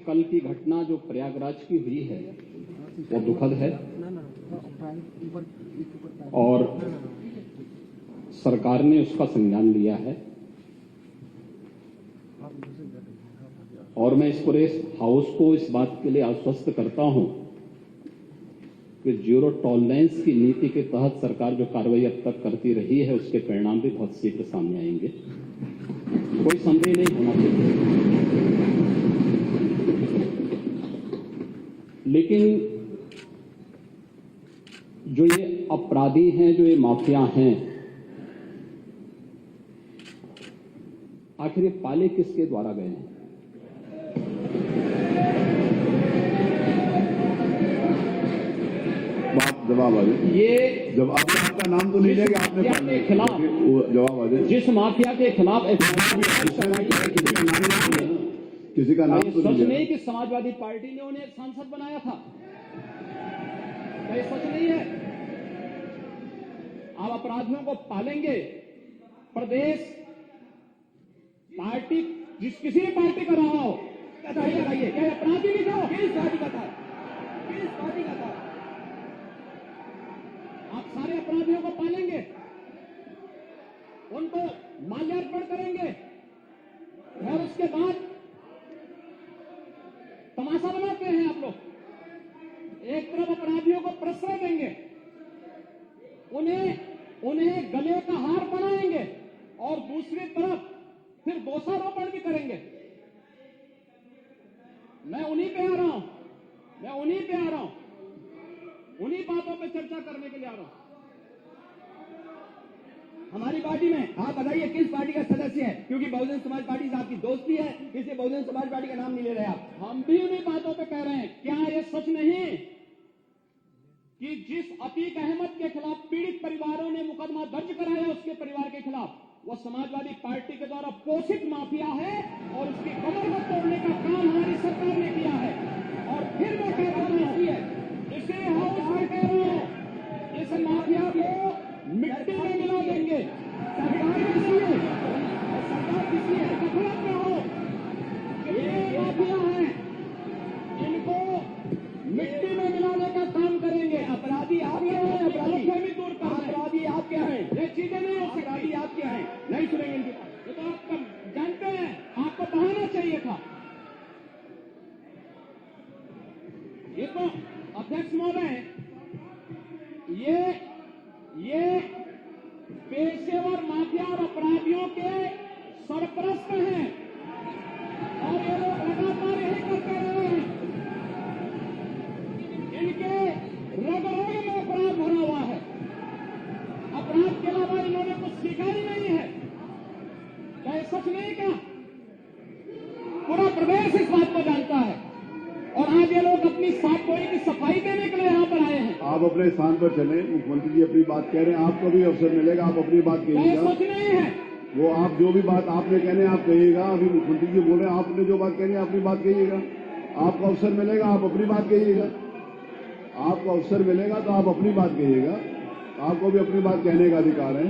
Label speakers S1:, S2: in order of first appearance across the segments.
S1: कल की घटना जो प्रयागराज की हुई है वो दुखद है और सरकार ने उसका संज्ञान लिया है और मैं इस पूरे हाउस को इस बात के लिए आश्वस्त करता हूं कि जीरो टॉलरेंस की नीति के तहत सरकार जो कार्रवाई अब तक करती रही है उसके परिणाम भी बहुत शीघ्र सामने आएंगे। कोई संदेह नहीं होना चाहिए। लेकिन जो ये अपराधी हैं, जो ये माफिया हैं, आखिर ये पाले किसके द्वारा गए हैं?
S2: जवाब आ जाए।
S1: ये
S2: जब आपका नाम तो नहीं लेगा आपने
S1: के खिलाफ
S2: जवाब आ जाए।
S1: जिस माफिया के खिलाफ
S2: किसी का नाम तो
S1: सच नहीं कि समाजवादी पार्टी ने उन्हें सांसद बनाया था। ये सच नहीं है। आप अपराधियों को पालेंगे। प्रदेश पार्टी जिस किसी भी पार्टी का रहा हो, बताइए क्या अपराधी नहीं था? किस पार्टी का था? किस पार्टी का था? आप सारे अपराधियों को पालेंगे, उनको माल्यार्पण करेंगे और उसके बाद तमाशा बनाते हैं आप लोग। एक तरफ अपराधियों को प्रश्रय देंगे, उन्हें गले का हार बनाएंगे और दूसरी तरफ फिर दोषारोपण भी करेंगे। मैं उन्हीं पे आ रहा हूं, उन्हीं बातों पे चर्चा करने के लिए आ रहा हूं।
S3: हमारी पार्टी में आप बताइए किस पार्टी का सदस्य है? क्योंकि बहुजन समाज पार्टी से आपकी दोस्ती है, इसलिए बहुजन समाज पार्टी का नाम नहीं ले रहे आप।
S1: हम भी उन्हीं बातों पे कह रहे हैं। क्या ये सच नहीं कि जिस अतीक अहमद के खिलाफ पीड़ित परिवारों ने मुकदमा दर्ज कराया उसके परिवार के खिलाफ, वो समाजवादी पार्टी के द्वारा पोषित माफिया है और उसकी कमर को तोड़ने का काम हमारी सरकार ने किया है। और फिर मैं कह रहा हूं, इसे हाउस में कह रहा हूं, इस माफिया को मिट्टी में मिला देंगे।
S3: सरकार किसी है, सरकार किसी है,
S1: गफलत में हो, ये माफिया है, इनको मिट्टी में मिलाने का काम करेंगे।
S3: अपराधी आप क्या है?
S1: अपराधी दूर कर रहे हैं।
S3: अपराधी आप क्या है?
S1: ये चीजें नहीं हो सकती।
S3: अपराधी आप क्या है? नहीं सुनेंगे इनकी बात।
S1: ये तो आप जानते हैं, आपको बहाना चाहिए था। ये तो अध्यक्ष महोदय, ये पेशेवर माफिया और अपराधियों के सरपरस्त हैं और ये लोग लगातार यही करते रहे हैं। इनके रग-रग में अपराध भरा हुआ है। अपराध के अलावा इन्होंने कुछ सीखा ही नहीं है। क्या ये सच नहीं? क्या पूरा प्रदेश इस बात को जानता है और आज ये लोग अपनी साफ गोई की सफाई देने के लिए यहां पर आए हैं।
S2: आप अपने स्थान पर चले। मुख्यमंत्री जी अपनी बात कह रहे हैं, आपको भी अवसर मिलेगा, आप अपनी बात कहिएगा।
S1: सच नहीं है
S2: वो आप जो भी बात आपने कहने आप कहिएगा। अभी मुख्यमंत्री जी बोले आपने जो बात कहनी है अपनी बात कहिएगा। आपको अवसर मिलेगा, आप अपनी बात कहिएगा। आपको अवसर मिलेगा तो आप अपनी बात कहिएगा। आपको भी अपनी बात कहने का अधिकार है।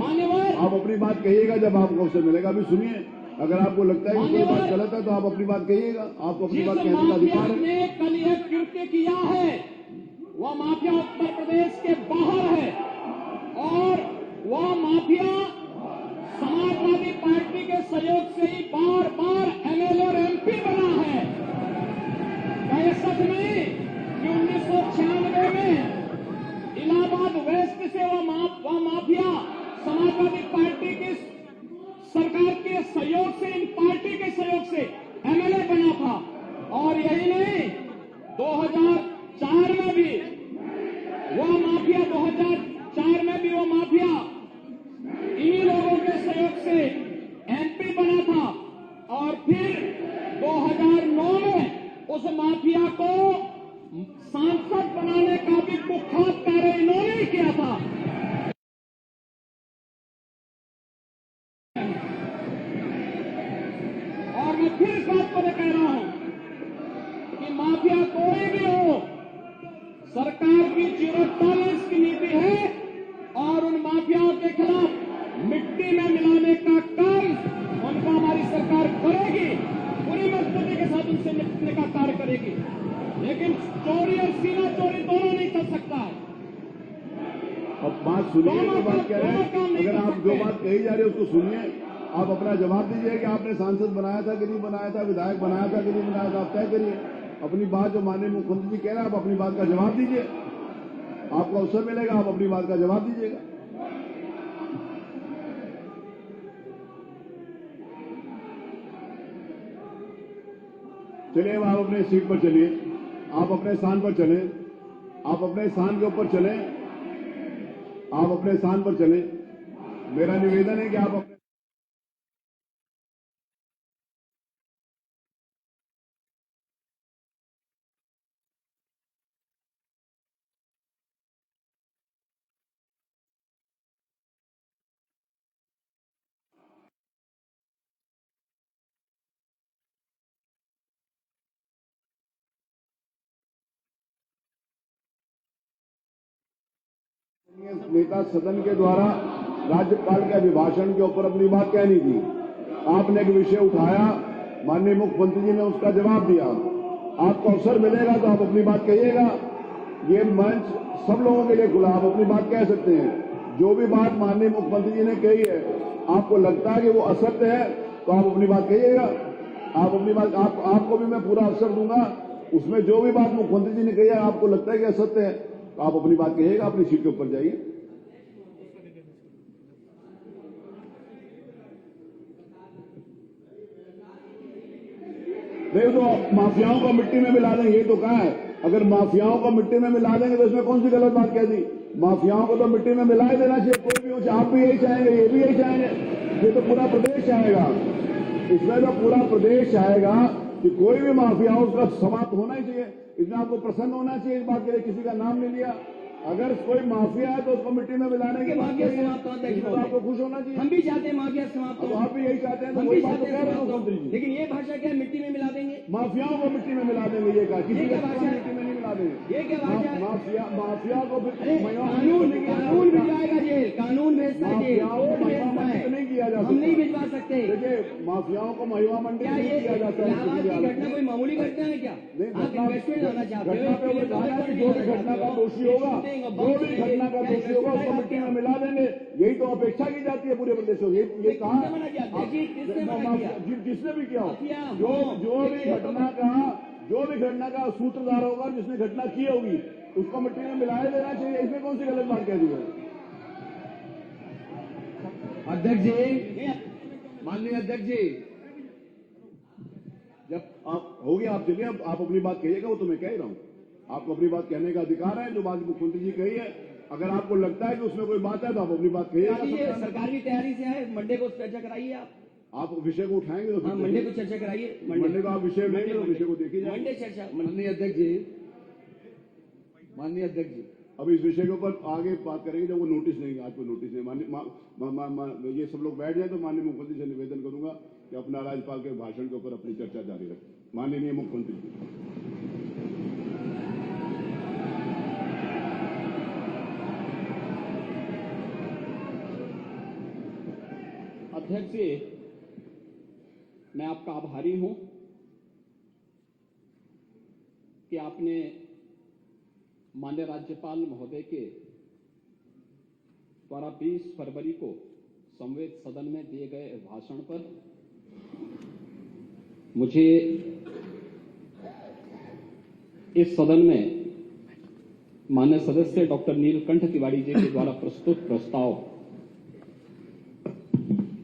S2: आप अपनी बात कहिएगा जब आपको अवसर मिलेगा। अभी सुनिए, अगर आपको लगता है कि कोई बात गलत है तो आप अपनी बात कहिएगा। आपको अपनी बात कहने का अधिकार है।
S1: ने कल यह कृत्य किया है वह माफिया उत्तर प्रदेश के बाहर है और वह माफिया समाजवादी पार्टी के सहयोग से ही बार बार एमएलए और एमपी बना है। क्या यह सच नहीं कि 1996 में इलाहाबाद वेस्ट से वह माफिया समाजवादी पार्टी की सरकार के सहयोग से, इन पार्टी के सहयोग से एमएलए बना था। और यही नहीं, 2004 में भी वह माफिया 2004 में भी वो माफिया इन्हीं लोगों के सहयोग से एमपी बना था और फिर 2009 में उस माफिया को सांसद बनाने का भी कुख्यात कार्य इन्होंने ही किया था। और मैं फिर इस बात को कह रहा हूं कि माफिया कोई भी हो, सरकार की जीरो टॉलरेंस की नीति है और उन माफियाओं के खिलाफ मिट्टी में मिलाने का काम उनको हमारी सरकार करेगी। पूरी मजबूती के साथ से निपटने का कार्य करेगी, लेकिन चोरी और सीना चोरी दोनों नहीं कर सकता है।
S2: अब बात सुनिए, जो बात कह रहे हैं, अगर आप जो बात कही जा रही है उसको सुनिए, आप अपना जवाब दीजिए कि आपने सांसद बनाया था कि नहीं बनाया था, विधायक बनाया था कि नहीं बनाया था, आप तय करिए अपनी बात। जो माननीय मुख्यमंत्री जी कह रहे हैं, आप अपनी बात का जवाब दीजिए, आपको अवसर मिलेगा, आप अपनी बात का जवाब दीजिएगा। चलिए, अब आप अपने सीट पर चलिए, आप अपने स्थान पर चलें, आप अपने स्थान के ऊपर चलें, आप अपने स्थान पर चलें। मेरा निवेदन है कि आप अपने नेता सदन के द्वारा राज्यपाल के अभिभाषण के ऊपर अपनी बात कहनी थी। आपने एक विषय उठाया, माननीय मुख्यमंत्री जी ने उसका जवाब दिया। आपको अवसर मिलेगा तो आप अपनी बात कहिएगा। ये मंच सब लोगों के लिए खुला, आप अपनी बात कह सकते हैं। जो भी बात माननीय मुख्यमंत्री जी ने कही है, आपको लगता है कि वो असत्य है तो आप अपनी बात कहिएगा। आप अपनी बात, आपको भी मैं पूरा अवसर दूंगा। उसमें जो भी बात मुख्यमंत्री जी ने कही है आपको लगता है कि असत्य है तो आप अपनी बात कहिएगा, अपनी सीट के ऊपर जाइए। देखो, तो माफियाओं को मिट्टी में मिला देंगे, ये तो कहा है। अगर माफियाओं को मिट्टी में मिला देंगे तो इसमें कौन सी गलत बात कह दी? माफियाओं को तो मिट्टी में मिला ही देना चाहिए, कोई भी हो। आप भी यही चाहेंगे, ये भी यही चाहेंगे, ये तो पूरा प्रदेश चाहेगा। इसमें तो पूरा प्रदेश चाहेगा कि कोई भी माफिया हो उसका समाप्त होना ही चाहिए। इसमें आपको प्रसन्न होना चाहिए इस बात के लिए, किसी का नाम नहीं लिया। अगर कोई माफिया है तो उसको मिट्टी में मिलाने की बात करिए, तो आपको खुश होना चाहिए।
S3: हम भी चाहते हैं माफिया समाप्त हो,
S2: तो आप भी यही चाहते हैं, तो
S3: हम
S2: वही
S3: भी
S2: बात तो
S3: चाहते
S2: कह रहे
S3: हैं
S2: हैं मुख्यमंत्री जी।
S3: लेकिन ये भाषा क्या है, मिट्टी में मिला देंगे?
S2: माफियाओं को मिट्टी में मिला देंगे, ये कहा। किसी का
S3: भाषा है?
S2: मिट्टी में नहीं मिला देंगे।
S3: ये क्या भाषा है?
S2: माफिया को
S3: अरे कानून भिजवाएगा जेल, कानून भेजता है जेल, कोर्ट भेजता है,
S2: नहीं किया जा सकता।
S3: हम नहीं भिजवा सकते।
S2: देखिए, माफियाओं को महिमा मंडी
S3: क्या
S2: नहीं
S3: ये
S2: किया जाता
S3: इलाहाबाद की घटना कोई मामूली घटना है क्या? आप इन्वेस्टमेंट लाना चाहते हो?
S2: घटना पे वो बताना कि जो भी घटना का दोषी होगा, जो भी घटना का दोषी होगा उसको मिट्टी में मिला देंगे। यही तो अपेक्षा की जाती है पूरे प्रदेश में। यही कहा जिसने भी किया हो, जो भी घटना का सूत्रधार होगा, जिसने घटना की होगी, उसको मिट्टी में मिलाया देना चाहिए। इसमें कौन सी गलत बात कह दी है?
S4: अध्यक्ष जी, माननीय अध्यक्ष जी,
S2: जब आप हो गया, आप चलिए, अब आप अपनी बात कहिएगा। वो तो मैं कह ही रहा हूं, आपको अपनी बात कहने का अधिकार है। जो बात मुख्यमंत्री जी कही है, अगर आपको लगता है कि उसमें कोई बात है तो आप अपनी बात कहिएगा।
S3: सरकार की तैयारी से है, मंडे को चर्चा कराइए। आप
S2: विषय को उठाएंगे तो
S3: हाँ, मंडे को चर्चा कराइए।
S2: मंडे को आप विषय लेंगे तो विषय को देखिए जाए।
S3: मंडे चर्चा।
S4: माननीय अध्यक्ष जी, माननीय अध्यक्ष जी,
S2: अब इस विषय के ऊपर आगे बात करेंगे जब वो नोटिस देंगे। आज कोई नोटिस नहीं, ये सब लोग बैठ जाए तो माननीय मुख्यमंत्री से निवेदन करूंगा कि अपना राज्यपाल के भाषण के ऊपर अपनी चर्चा जारी रखें। माननीय मुख्यमंत्री जी।
S1: अध्यक्ष जी, मैं आपका आभारी हूं कि आपने माननीय राज्यपाल महोदय के द्वारा 20 फरवरी को संवेद सदन में दिए गए भाषण पर मुझे इस सदन में माननीय सदस्य डॉक्टर नीलकंठ तिवारी जी के द्वारा प्रस्तुत प्रस्ताव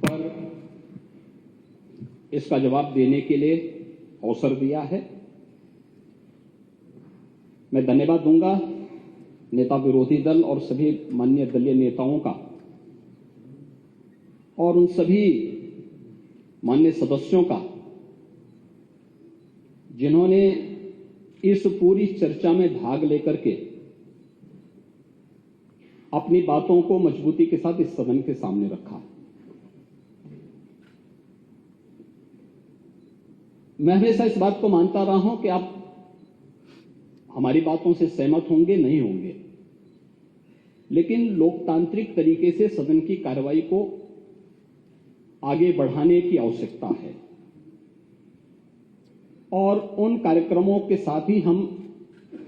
S1: पर इसका जवाब देने के लिए अवसर दिया है। मैं धन्यवाद दूंगा नेता विरोधी दल और सभी माननीय दलीय नेताओं का और उन सभी माननीय सदस्यों का जिन्होंने इस पूरी चर्चा में भाग लेकर के अपनी बातों को मजबूती के साथ इस सदन के सामने रखा। मैं हमेशा इस बात को मानता रहा हूं कि आप हमारी बातों से सहमत होंगे, नहीं होंगे, लेकिन लोकतांत्रिक तरीके से सदन की कार्रवाई को आगे बढ़ाने की आवश्यकता है। और उन कार्यक्रमों के साथ ही हम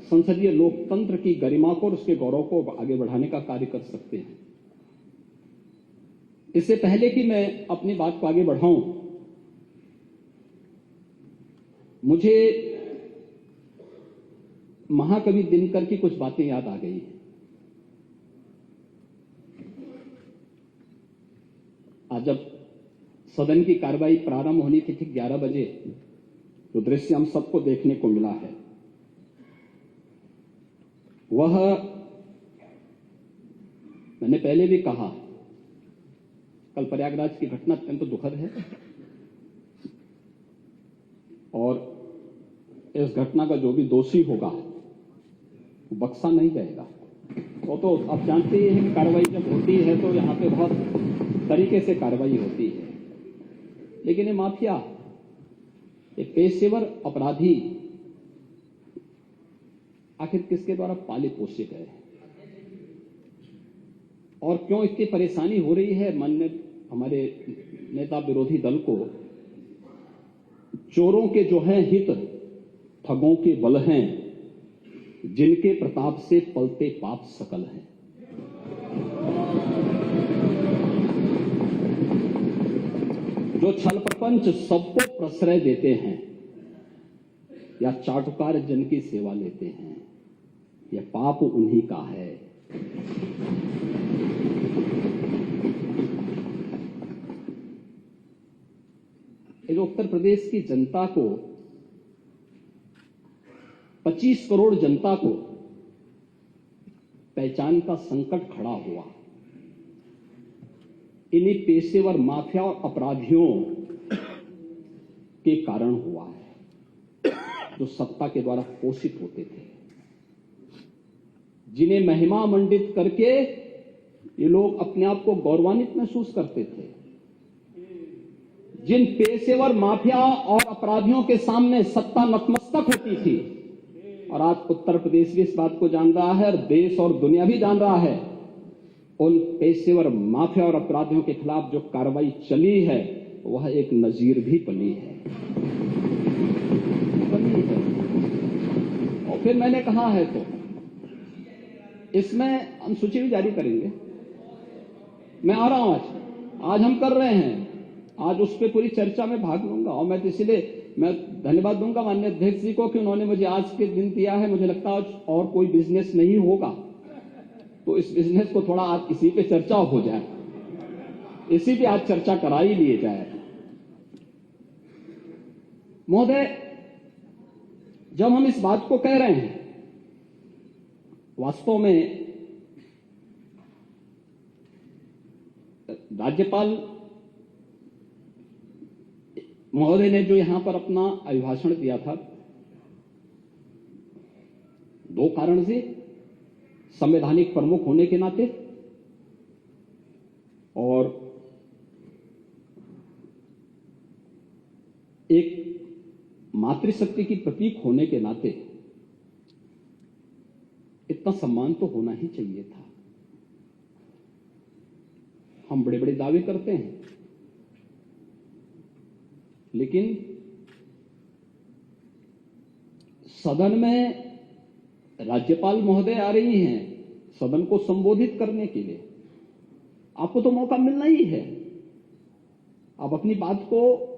S1: संसदीय लोकतंत्र की गरिमा को और उसके गौरव को आगे बढ़ाने का कार्य कर सकते हैं। इससे पहले कि मैं अपनी बात को आगे बढ़ाऊं, मुझे महाकवि दिनकर की कुछ बातें याद आ गई। आज जब सदन की कार्रवाई प्रारंभ होनी थी ठीक 11 बजे, तो दृश्य हम सबको देखने को मिला है, वह मैंने पहले भी कहा, कल प्रयागराज की घटना अत्यंत दुखद है और इस घटना का जो भी दोषी होगा वो बख्शा नहीं जाएगा। वो तो आप जानते ही हैं, कार्रवाई जब होती है तो यहां पे बहुत तरीके से कार्रवाई होती है, लेकिन ये माफिया, ये पेशेवर अपराधी आखिर किसके द्वारा पाले पोसे गए और क्यों इतनी परेशानी हो रही है? माननीय हमारे नेता विरोधी दल को चोरों के जो हैं हित, ठगों के बल हैं, जिनके प्रताप से पलते पाप सकल हैं। जो छल प्रपंच सबको प्रश्रय देते हैं या चाटुकार जन की सेवा लेते हैं, यह पाप उन्हीं का है। ये जो उत्तर प्रदेश की जनता को, 25 करोड़ जनता को पहचान का संकट खड़ा हुआ, इन्हीं पेशेवर माफिया और अपराधियों के कारण हुआ है, जो सत्ता के द्वारा पोषित होते थे, जिन्हें महिमा मंडित करके ये लोग अपने आप को गौरवान्वित महसूस करते थे। जिन पेशेवर माफिया और अपराधियों के सामने सत्ता नतमस्तक होती थी, और आज उत्तर प्रदेश भी इस बात को जान रहा है और देश और दुनिया भी जान रहा है, उन पेशेवर माफिया और अपराधियों के खिलाफ जो कार्रवाई चली है वह एक नजीर भी बनी है। और फिर मैंने कहा है तो इसमें हम सूची भी जारी करेंगे। मैं आ रहा हूं, आज हम कर रहे हैं, आज उस पर पूरी चर्चा में भाग लूंगा। और मैं तो इसलिए मैं धन्यवाद दूंगा माननीय अध्यक्ष जी को कि उन्होंने मुझे आज के दिन दिया है। मुझे लगता है आज और कोई बिजनेस नहीं होगा तो इस बिजनेस को थोड़ा आज इसी पे चर्चा हो जाए, इसी पे आज चर्चा करा ही लिए जाए। महोदय, जब हम इस बात को कह रहे हैं, वास्तव में राज्यपाल महोदय ने जो यहां पर अपना अभिभाषण दिया था, दो कारण से, संवैधानिक प्रमुख होने के नाते और एक मातृशक्ति की प्रतीक होने के नाते इतना सम्मान तो होना ही चाहिए था। हम बड़े बड़े दावे करते हैं, लेकिन सदन में राज्यपाल महोदय आ रही हैं सदन को संबोधित करने के लिए, आपको तो मौका मिलना ही है। आप अपनी बात को,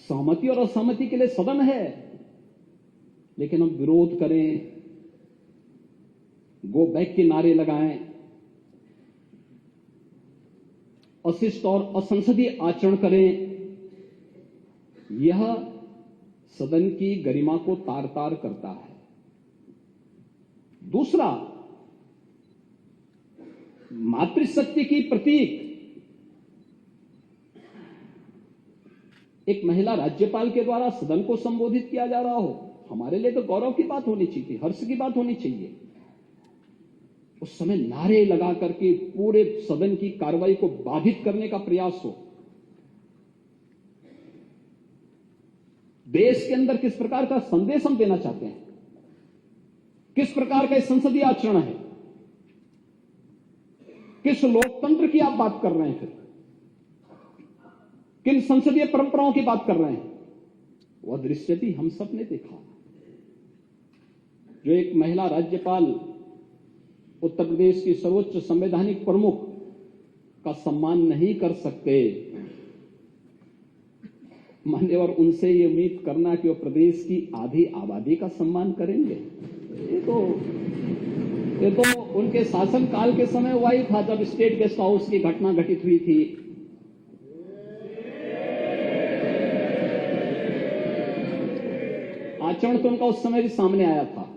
S1: सहमति और असहमति के लिए सदन है, लेकिन हम विरोध करें, गो बैक के नारे लगाएं, अशिष्ट और असंसदीय आचरण करें, यह सदन की गरिमा को तार तार करता है। दूसरा, मातृशक्ति की प्रतीक एक महिला राज्यपाल के द्वारा सदन को संबोधित किया जा रहा हो, हमारे लिए तो गौरव की बात होनी चाहिए, हर्ष की बात होनी चाहिए। उस समय नारे लगा करके पूरे सदन की कार्रवाई को बाधित करने का प्रयास हो। देश के अंदर किस प्रकार का संदेश हम देना चाहते हैं, किस प्रकार का संसदीय आचरण है, किस लोकतंत्र की आप बात कर रहे हैं, फिर किन संसदीय परंपराओं की बात कर रहे हैं? वह दृश्य भी हम सब ने देखा, जो एक महिला राज्यपाल उत्तर प्रदेश की सर्वोच्च संवैधानिक प्रमुख का सम्मान नहीं कर सकते, मान्यवर उनसे ये उम्मीद करना कि वो प्रदेश की आधी आबादी का सम्मान करेंगे, ये तो उनके शासनकाल के समय हुआ ही था, जब स्टेट गेस्ट हाउस की घटना घटित हुई थी। आचरण तो उनका उस समय भी सामने आया था।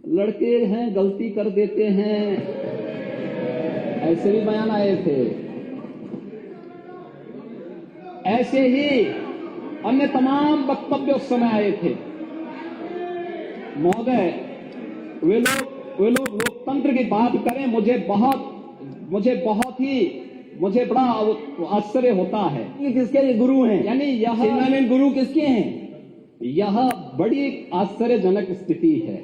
S1: लड़के हैं, गलती कर देते हैं, ऐसे भी बयान आए थे। ऐसे ही अन्य तमाम वक्तव्य उस समय आए थे। महोदय, वे लोग लोकतंत्र की बात करें, मुझे बड़ा आश्चर्य होता है।
S3: ये किसके गुरु हैं?
S1: यानी यह
S3: सेनामेन गुरु किसके हैं?
S1: यह बड़ी आश्चर्यजनक स्थिति है।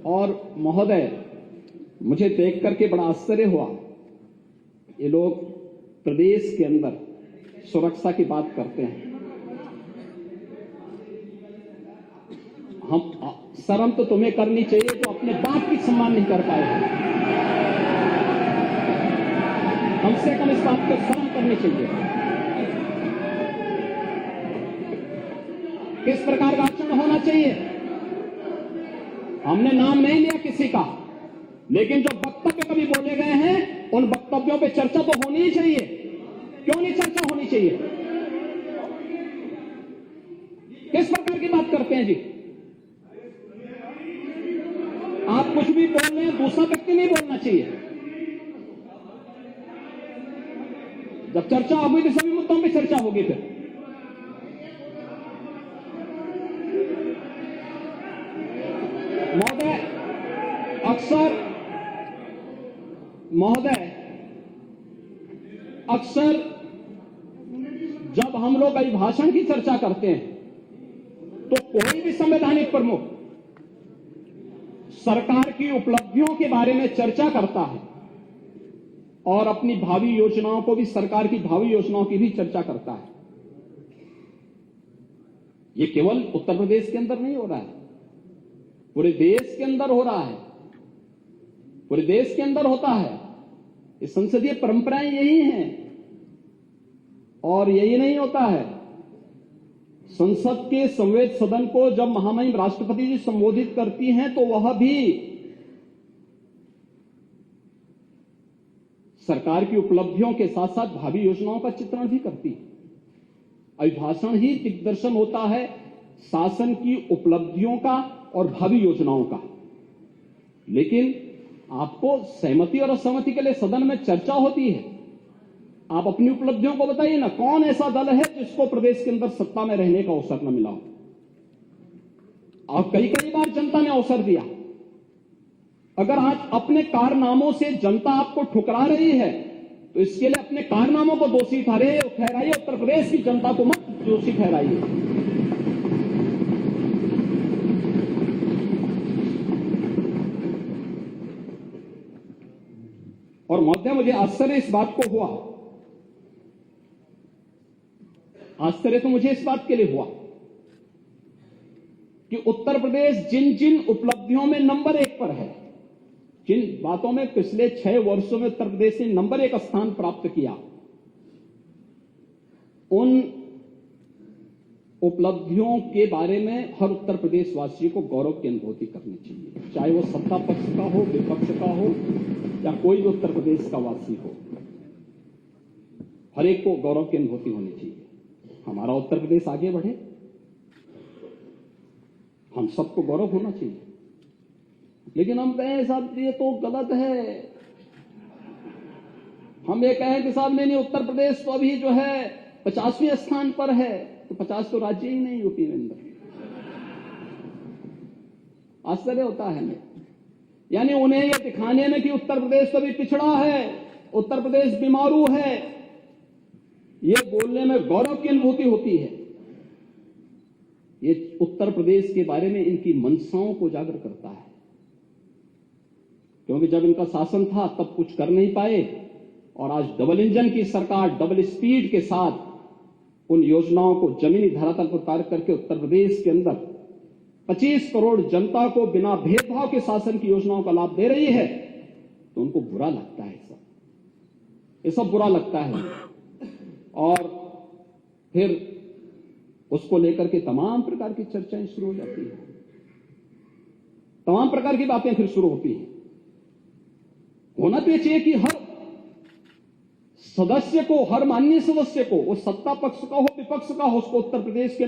S1: और महोदय, मुझे देख करके बड़ा आश्चर्य हुआ, ये लोग प्रदेश के अंदर सुरक्षा की बात करते हैं। हम शर्म तो तुम्हें करनी चाहिए जो अपने बाप की सम्मान नहीं कर पाए हो। कम से कम इस बात को शर्म करनी चाहिए। किस प्रकार का आचरण होना चाहिए? हमने नाम नहीं लिया किसी का, लेकिन जो वक्तव्य कभी बोले गए हैं उन वक्तव्यों पे चर्चा तो होनी ही चाहिए। क्यों नहीं चर्चा होनी चाहिए? किस प्रकार की बात करते हैं जी? आप कुछ भी बोल रहे हैं, दूसरा व्यक्ति नहीं बोलना चाहिए। जब चर्चा होगी तो सभी मुद्दों पे चर्चा होगी। फिर महोदय, अक्सर जब हम लोग अभिभाषण की चर्चा करते हैं तो कोई भी संवैधानिक प्रमुख सरकार की उपलब्धियों के बारे में चर्चा करता है और अपनी भावी योजनाओं को भी, सरकार की भावी योजनाओं की भी चर्चा करता है। ये केवल उत्तर प्रदेश के अंदर नहीं हो रहा है, पूरे देश के अंदर हो रहा है, पूरे देश के अंदर होता है। ये संसदीय परंपराएं यही हैं। और यही नहीं होता है, संसद के संवैध सदन को जब महामहिम राष्ट्रपति जी संबोधित करती हैं तो वह भी सरकार की उपलब्धियों के साथ साथ भावी योजनाओं का चित्रण भी करती है। अभिभाषण ही दिग्दर्शन होता है शासन की उपलब्धियों का और भावी योजनाओं का। लेकिन आपको सहमति और असहमति के लिए सदन में चर्चा होती है। आप अपनी उपलब्धियों को बताइए ना, कौन ऐसा दल है जिसको प्रदेश के अंदर सत्ता में रहने का अवसर न मिला हो? और कई बार जनता ने अवसर दिया। अगर आज अपने कारनामों से जनता आपको ठुकरा रही है तो इसके लिए अपने कारनामों को दोषी ठहराइए, उत्तर प्रदेश की जनता को मत दोषी ठहराइए। और महोदय, मुझे आश्चर्य इस बात को हुआ, आश्चर्य तो मुझे इस बात के लिए हुआ कि उत्तर प्रदेश जिन जिन उपलब्धियों में नंबर 1 पर है, जिन बातों में पिछले 6 वर्षों में उत्तर प्रदेश ने नंबर 1 स्थान प्राप्त किया, उन उपलब्धियों के बारे में हर उत्तर प्रदेश वासी को गौरव की अनुभूति करनी चाहिए, चाहे वो सत्ता पक्ष का हो, विपक्ष का हो या कोई भी उत्तर प्रदेश का वासी हो। हर एक को गौरव की अनुभूति होनी चाहिए। हमारा उत्तर प्रदेश आगे बढ़े, हम सबको गौरव होना चाहिए। लेकिन हम कहें साहब ये तो गलत है, हम ये कहें कि साहब नहीं, उत्तर प्रदेश तो अभी जो है 50वें स्थान पर है, तो 50 तो राज्य ही नहीं यूपी में अंदर। आश्चर्य होता है हमें। यानी उन्हें यह दिखाने में कि उत्तर प्रदेश तो अभी पिछड़ा है, उत्तर प्रदेश बीमारू है, ये बोलने में गौरव की अनुभूति होती है। ये उत्तर प्रदेश के बारे में इनकी मंशाओं को उजागर करता है, क्योंकि जब इनका शासन था तब कुछ कर नहीं पाए और आज डबल इंजन की सरकार डबल स्पीड के साथ उन योजनाओं को जमीनी धरातल पर उतार करके उत्तर प्रदेश के अंदर 25 करोड़ जनता को बिना भेदभाव के शासन की योजनाओं का लाभ दे रही है, तो उनको बुरा लगता है। ये सब बुरा लगता है और फिर उसको लेकर के तमाम प्रकार की चर्चाएं शुरू हो जाती हैं, तमाम प्रकार की बातें फिर शुरू होती हैं। होना तो ये चाहिए कि हर सदस्य को, हर माननीय सदस्य को, वो सत्ता पक्ष का हो विपक्ष का हो, उसको उत्तर प्रदेश के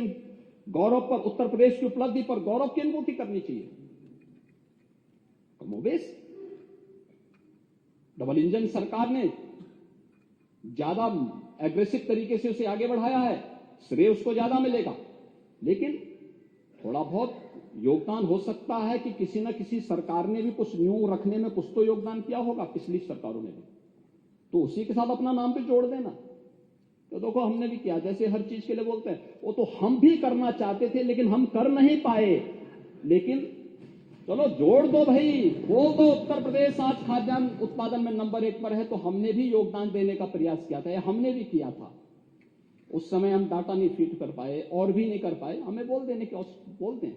S1: गौरव पर, उत्तर प्रदेश की उपलब्धि पर गौरव की अनुभूति करनी चाहिए। कमोबेश डबल इंजन सरकार ने ज्यादा एग्रेसिव तरीके से उसे आगे बढ़ाया है, श्रेय उसको ज्यादा मिलेगा, लेकिन थोड़ा बहुत योगदान हो सकता है कि किसी न किसी सरकार ने भी कुछ न्यू रखने में कुछ तो योगदान किया होगा, पिछली सरकारों ने भी, तो उसी के साथ अपना नाम भी जोड़ देना। तो देखो हमने भी किया, जैसे हर चीज के लिए बोलते हैं, वो तो हम भी करना चाहते थे लेकिन हम कर नहीं पाए, लेकिन चलो जोड़ दो भाई, बोल दो उत्तर प्रदेश आज खाद्यान्न उत्पादन में नंबर 1 पर है, तो हमने भी योगदान देने का प्रयास किया था, हमने भी किया था। उस समय हम डाटा नहीं फीड कर पाए और भी नहीं कर पाए, हमें बोल देने की बोलते हैं,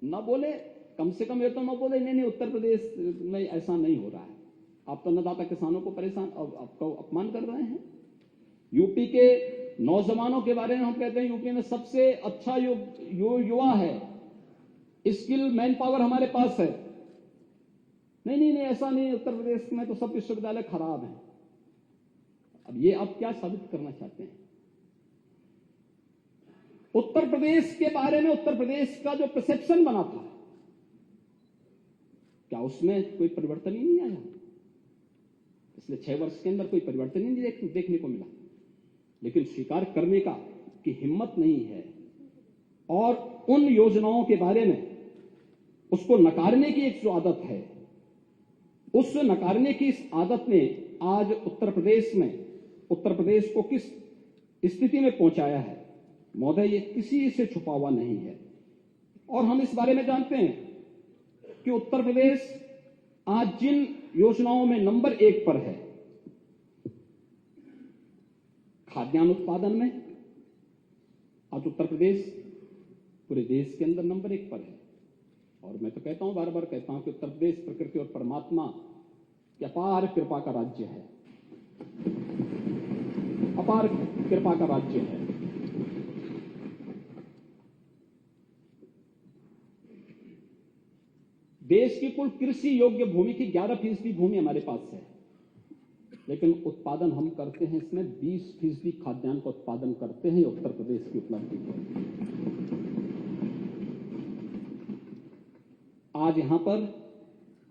S1: ना बोले कम से कम ये तो ना बोले नहीं उत्तर प्रदेश में ऐसा नहीं हो रहा है, आप तो अन्नदाता किसानों को परेशान, आपको अपमान कर रहे हैं। यूपी के नौजवानों के बारे में हम कहते हैं यूपी में सबसे अच्छा युवा है, स्किल मैन पावर हमारे पास है। नहीं ऐसा नहीं, उत्तर प्रदेश में तो सब विश्वविद्यालय खराब हैं। अब ये आप क्या साबित करना चाहते हैं? उत्तर प्रदेश के बारे में, उत्तर प्रदेश का जो परसेप्शन बना था, क्या उसमें कोई परिवर्तन ही नहीं आया? पिछले 6 वर्ष के अंदर कोई परिवर्तन ही नहीं देखने को मिला, लेकिन स्वीकार करने का की हिम्मत नहीं है और उन योजनाओं के बारे में उसको नकारने की एक जो आदत है, उस नकारने की इस आदत ने आज उत्तर प्रदेश को किस स्थिति में पहुंचाया है महोदय, ये किसी से छुपा हुआ नहीं है। और हम इस बारे में जानते हैं कि उत्तर प्रदेश आज जिन योजनाओं में नंबर 1 पर है, खाद्यान्न उत्पादन में आज उत्तर प्रदेश पूरे देश के अंदर नंबर 1 पर है। और मैं तो कहता हूं, बार बार कहता हूं कि उत्तर प्रदेश प्रकृति और परमात्मा की अपार कृपा का राज्य है, अपार कृपा का राज्य है। देश की कुल कृषि योग्य भूमि की 11% भूमि हमारे पास है, लेकिन उत्पादन हम करते हैं इसमें 20% खाद्यान्न का उत्पादन करते हैं। उत्तर प्रदेश की उपलब्धि है। आज यहां पर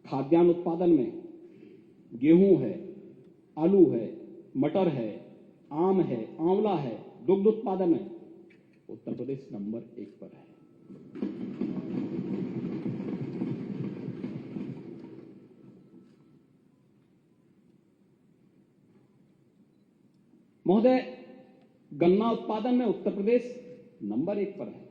S1: खाद्यान्न उत्पादन में गेहूं है, आलू है, मटर है, आम है, आंवला है, दुग्ध उत्पादन है, उत्तर प्रदेश नंबर 1 पर है। महोदय, गन्ना उत्पादन में उत्तर प्रदेश नंबर 1 पर है।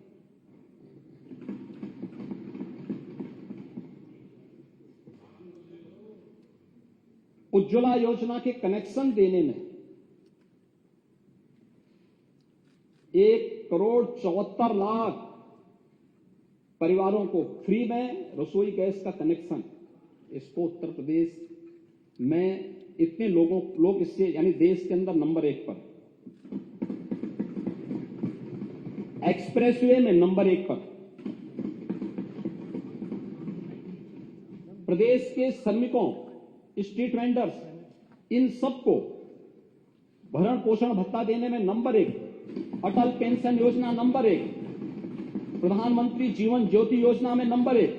S1: उज्ज्वला योजना के कनेक्शन देने में 1,74,00,000 परिवारों को फ्री में रसोई गैस का कनेक्शन, इसको उत्तर प्रदेश में इतने लोग इससे, यानी देश के अंदर नंबर 1 पर, एक्सप्रेसवे में नंबर 1 पर, प्रदेश के श्रमिकों, स्ट्रीट वेंडर्स, इन सबको भरण पोषण भत्ता देने में नंबर 1, अटल पेंशन योजना नंबर 1, प्रधानमंत्री जीवन ज्योति योजना में नंबर 1,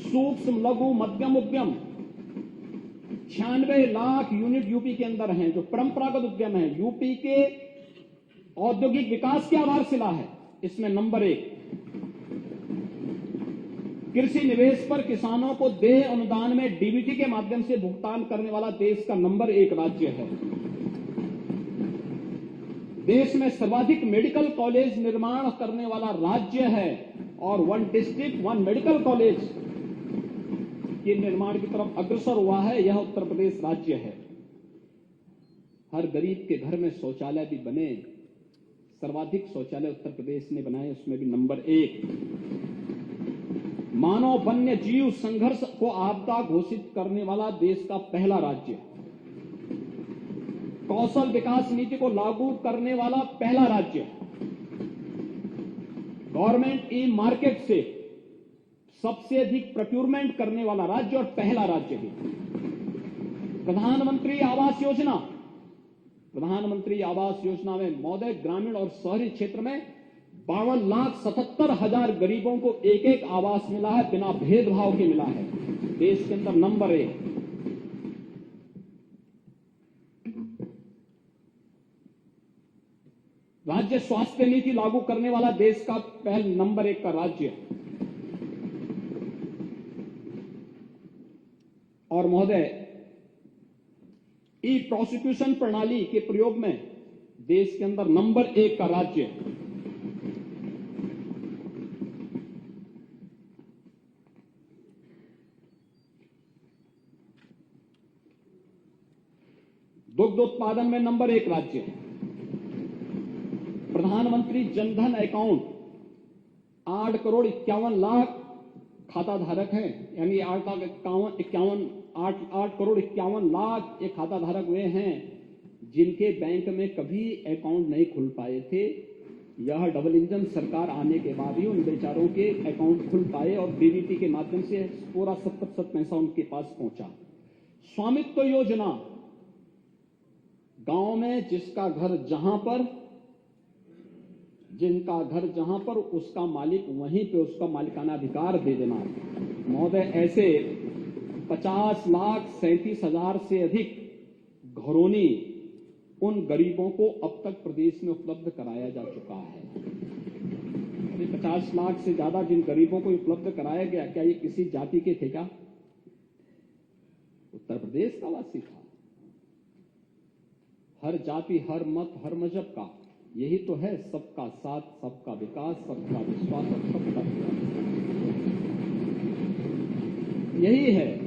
S1: सूक्ष्म लघु मध्यम उद्यम 96 लाख यूनिट यूपी के अंदर हैं, जो परंपरागत उद्यम है, यूपी के औद्योगिक विकास की आधारशिला है, इसमें नंबर 1। कृषि निवेश पर किसानों को देय अनुदान में डीबीटी के माध्यम से भुगतान करने वाला देश का नंबर 1 राज्य है। देश में सर्वाधिक मेडिकल कॉलेज निर्माण करने वाला राज्य है और 1 डिस्ट्रिक्ट 1 मेडिकल कॉलेज के निर्माण की तरफ अग्रसर हुआ है, यह उत्तर प्रदेश राज्य है। हर गरीब के घर में शौचालय भी बने। सर्वाधिक शौचालय उत्तर प्रदेश ने बनाए, उसमें भी नंबर 1। मानव वन्य जीव संघर्ष को आपदा घोषित करने वाला देश का पहला राज्य। कौशल विकास नीति को लागू करने वाला पहला राज्य। गवर्नमेंट ई मार्केट से सबसे अधिक प्रोक्यूरमेंट करने वाला राज्य और पहला राज्य भी। प्रधानमंत्री आवास योजना। प्रधानमंत्री आवास योजना में महोदय ग्रामीण और शहरी क्षेत्र में 52,77,000 गरीबों को एक एक आवास मिला है, बिना भेदभाव के मिला है। देश के अंदर नंबर 1। राज्य स्वास्थ्य नीति लागू करने वाला देश का पहले नंबर 1 का राज्य। और महोदय ई प्रोसिक्यूशन प्रणाली के प्रयोग में देश के अंदर नंबर 1 का राज्य। दुग्ध उत्पादन में नंबर 1 राज्य। प्रधानमंत्री जनधन अकाउंट 8,51,00,000 खाता धारक हैं, यानी 8,51,00,000 ये खाता धारक वे हैं जिनके बैंक में कभी अकाउंट नहीं खुल पाए थे। यह डबल इंजन सरकार आने के बाद ही उन बेचारों के अकाउंट खुल पाए और डीबीटी के माध्यम से पूरा 70% पैसा उनके पास पहुंचा। स्वामित्व योजना, गांव में जिनका घर जहां पर उसका मालिक वहीं पे उसका मालिकाना अधिकार दे देना। महोदय ऐसे 50,37,000 से अधिक घरौनी उन गरीबों को अब तक प्रदेश में उपलब्ध कराया जा चुका है। 50 लाख से ज्यादा जिन गरीबों को उपलब्ध कराया गया, क्या ये किसी जाति के थे क्या? उत्तर प्रदेश का वासी था। हर जाति, हर मत, हर मजहब का यही तो है, सबका साथ, सबका विकास, सबका विश्वास और सबका विकास, यही है।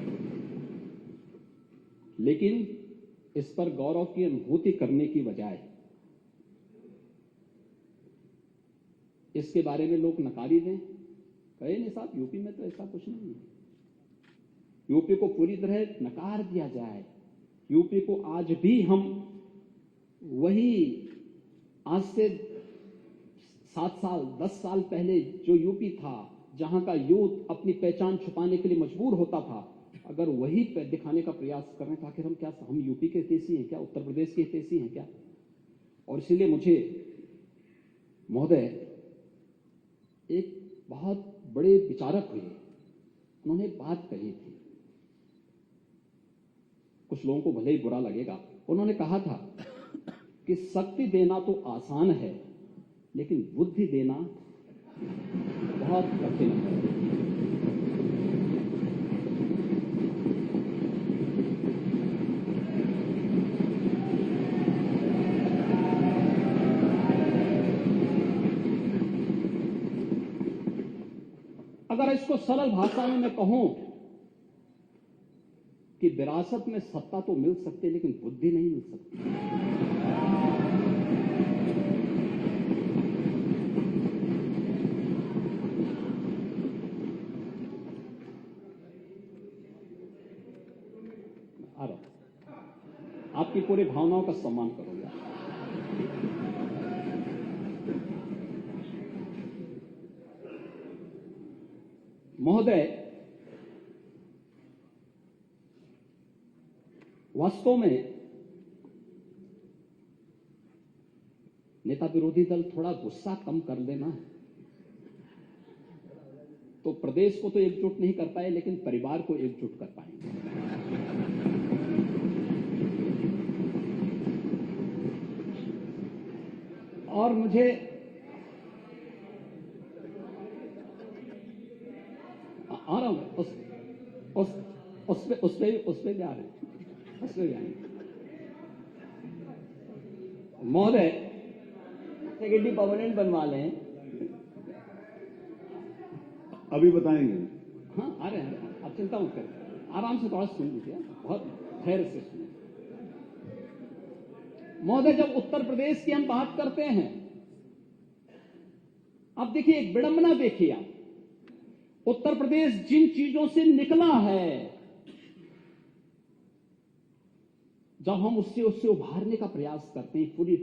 S1: लेकिन इस पर गौरव की अनुभूति करने की बजाय इसके बारे में लोग नकारी दें, कहे नहीं साहब यूपी में तो ऐसा कुछ नहीं है, यूपी को पूरी तरह नकार दिया जाए। यूपी को आज भी हम वही आज से 7 साल 10 साल पहले जो यूपी था, जहां का यूथ अपनी पहचान छुपाने के लिए मजबूर होता था, अगर वही दिखाने का प्रयास करें तो आखिर हम यूपी के हितैषी हैं क्या? उत्तर प्रदेश के हितैषी हैं क्या? और इसलिए मुझे महोदय एक बहुत बड़े विचारक हुए, उन्होंने बात कही थी, कुछ लोगों को भले ही बुरा लगेगा। उन्होंने कहा था कि शक्ति देना तो आसान है, लेकिन बुद्धि देना बहुत कठिन है। अगर इसको सरल भाषा में मैं कहूं कि विरासत में सत्ता तो मिल सकती है, लेकिन बुद्धि नहीं मिल सकती। आपकी पूरी भावनाओं का सम्मान करूंगा। महोदय, वास्तव में नेता विरोधी दल थोड़ा गुस्सा कम कर लेना तो प्रदेश को तो एकजुट नहीं कर पाए, लेकिन परिवार को एकजुट कर पाएंगे। और मुझे आ रहा हूं उस पे भी आ रहे महोदय,
S3: सेक्रेटरी परमानेंट बनवा लें।
S2: अभी बताएंगे।
S1: हाँ आ रहे हैं, आप चिंता मत करें, आराम से थोड़ा सुन लीजिए, बहुत धैर्य से सुनिए। महोदय, जब उत्तर प्रदेश की हम बात करते हैं, अब देखिए एक विडंबना देखिए आप, उत्तर प्रदेश जिन चीजों से निकला है, जब हम उससे उभारने का प्रयास करते हैं, पूरी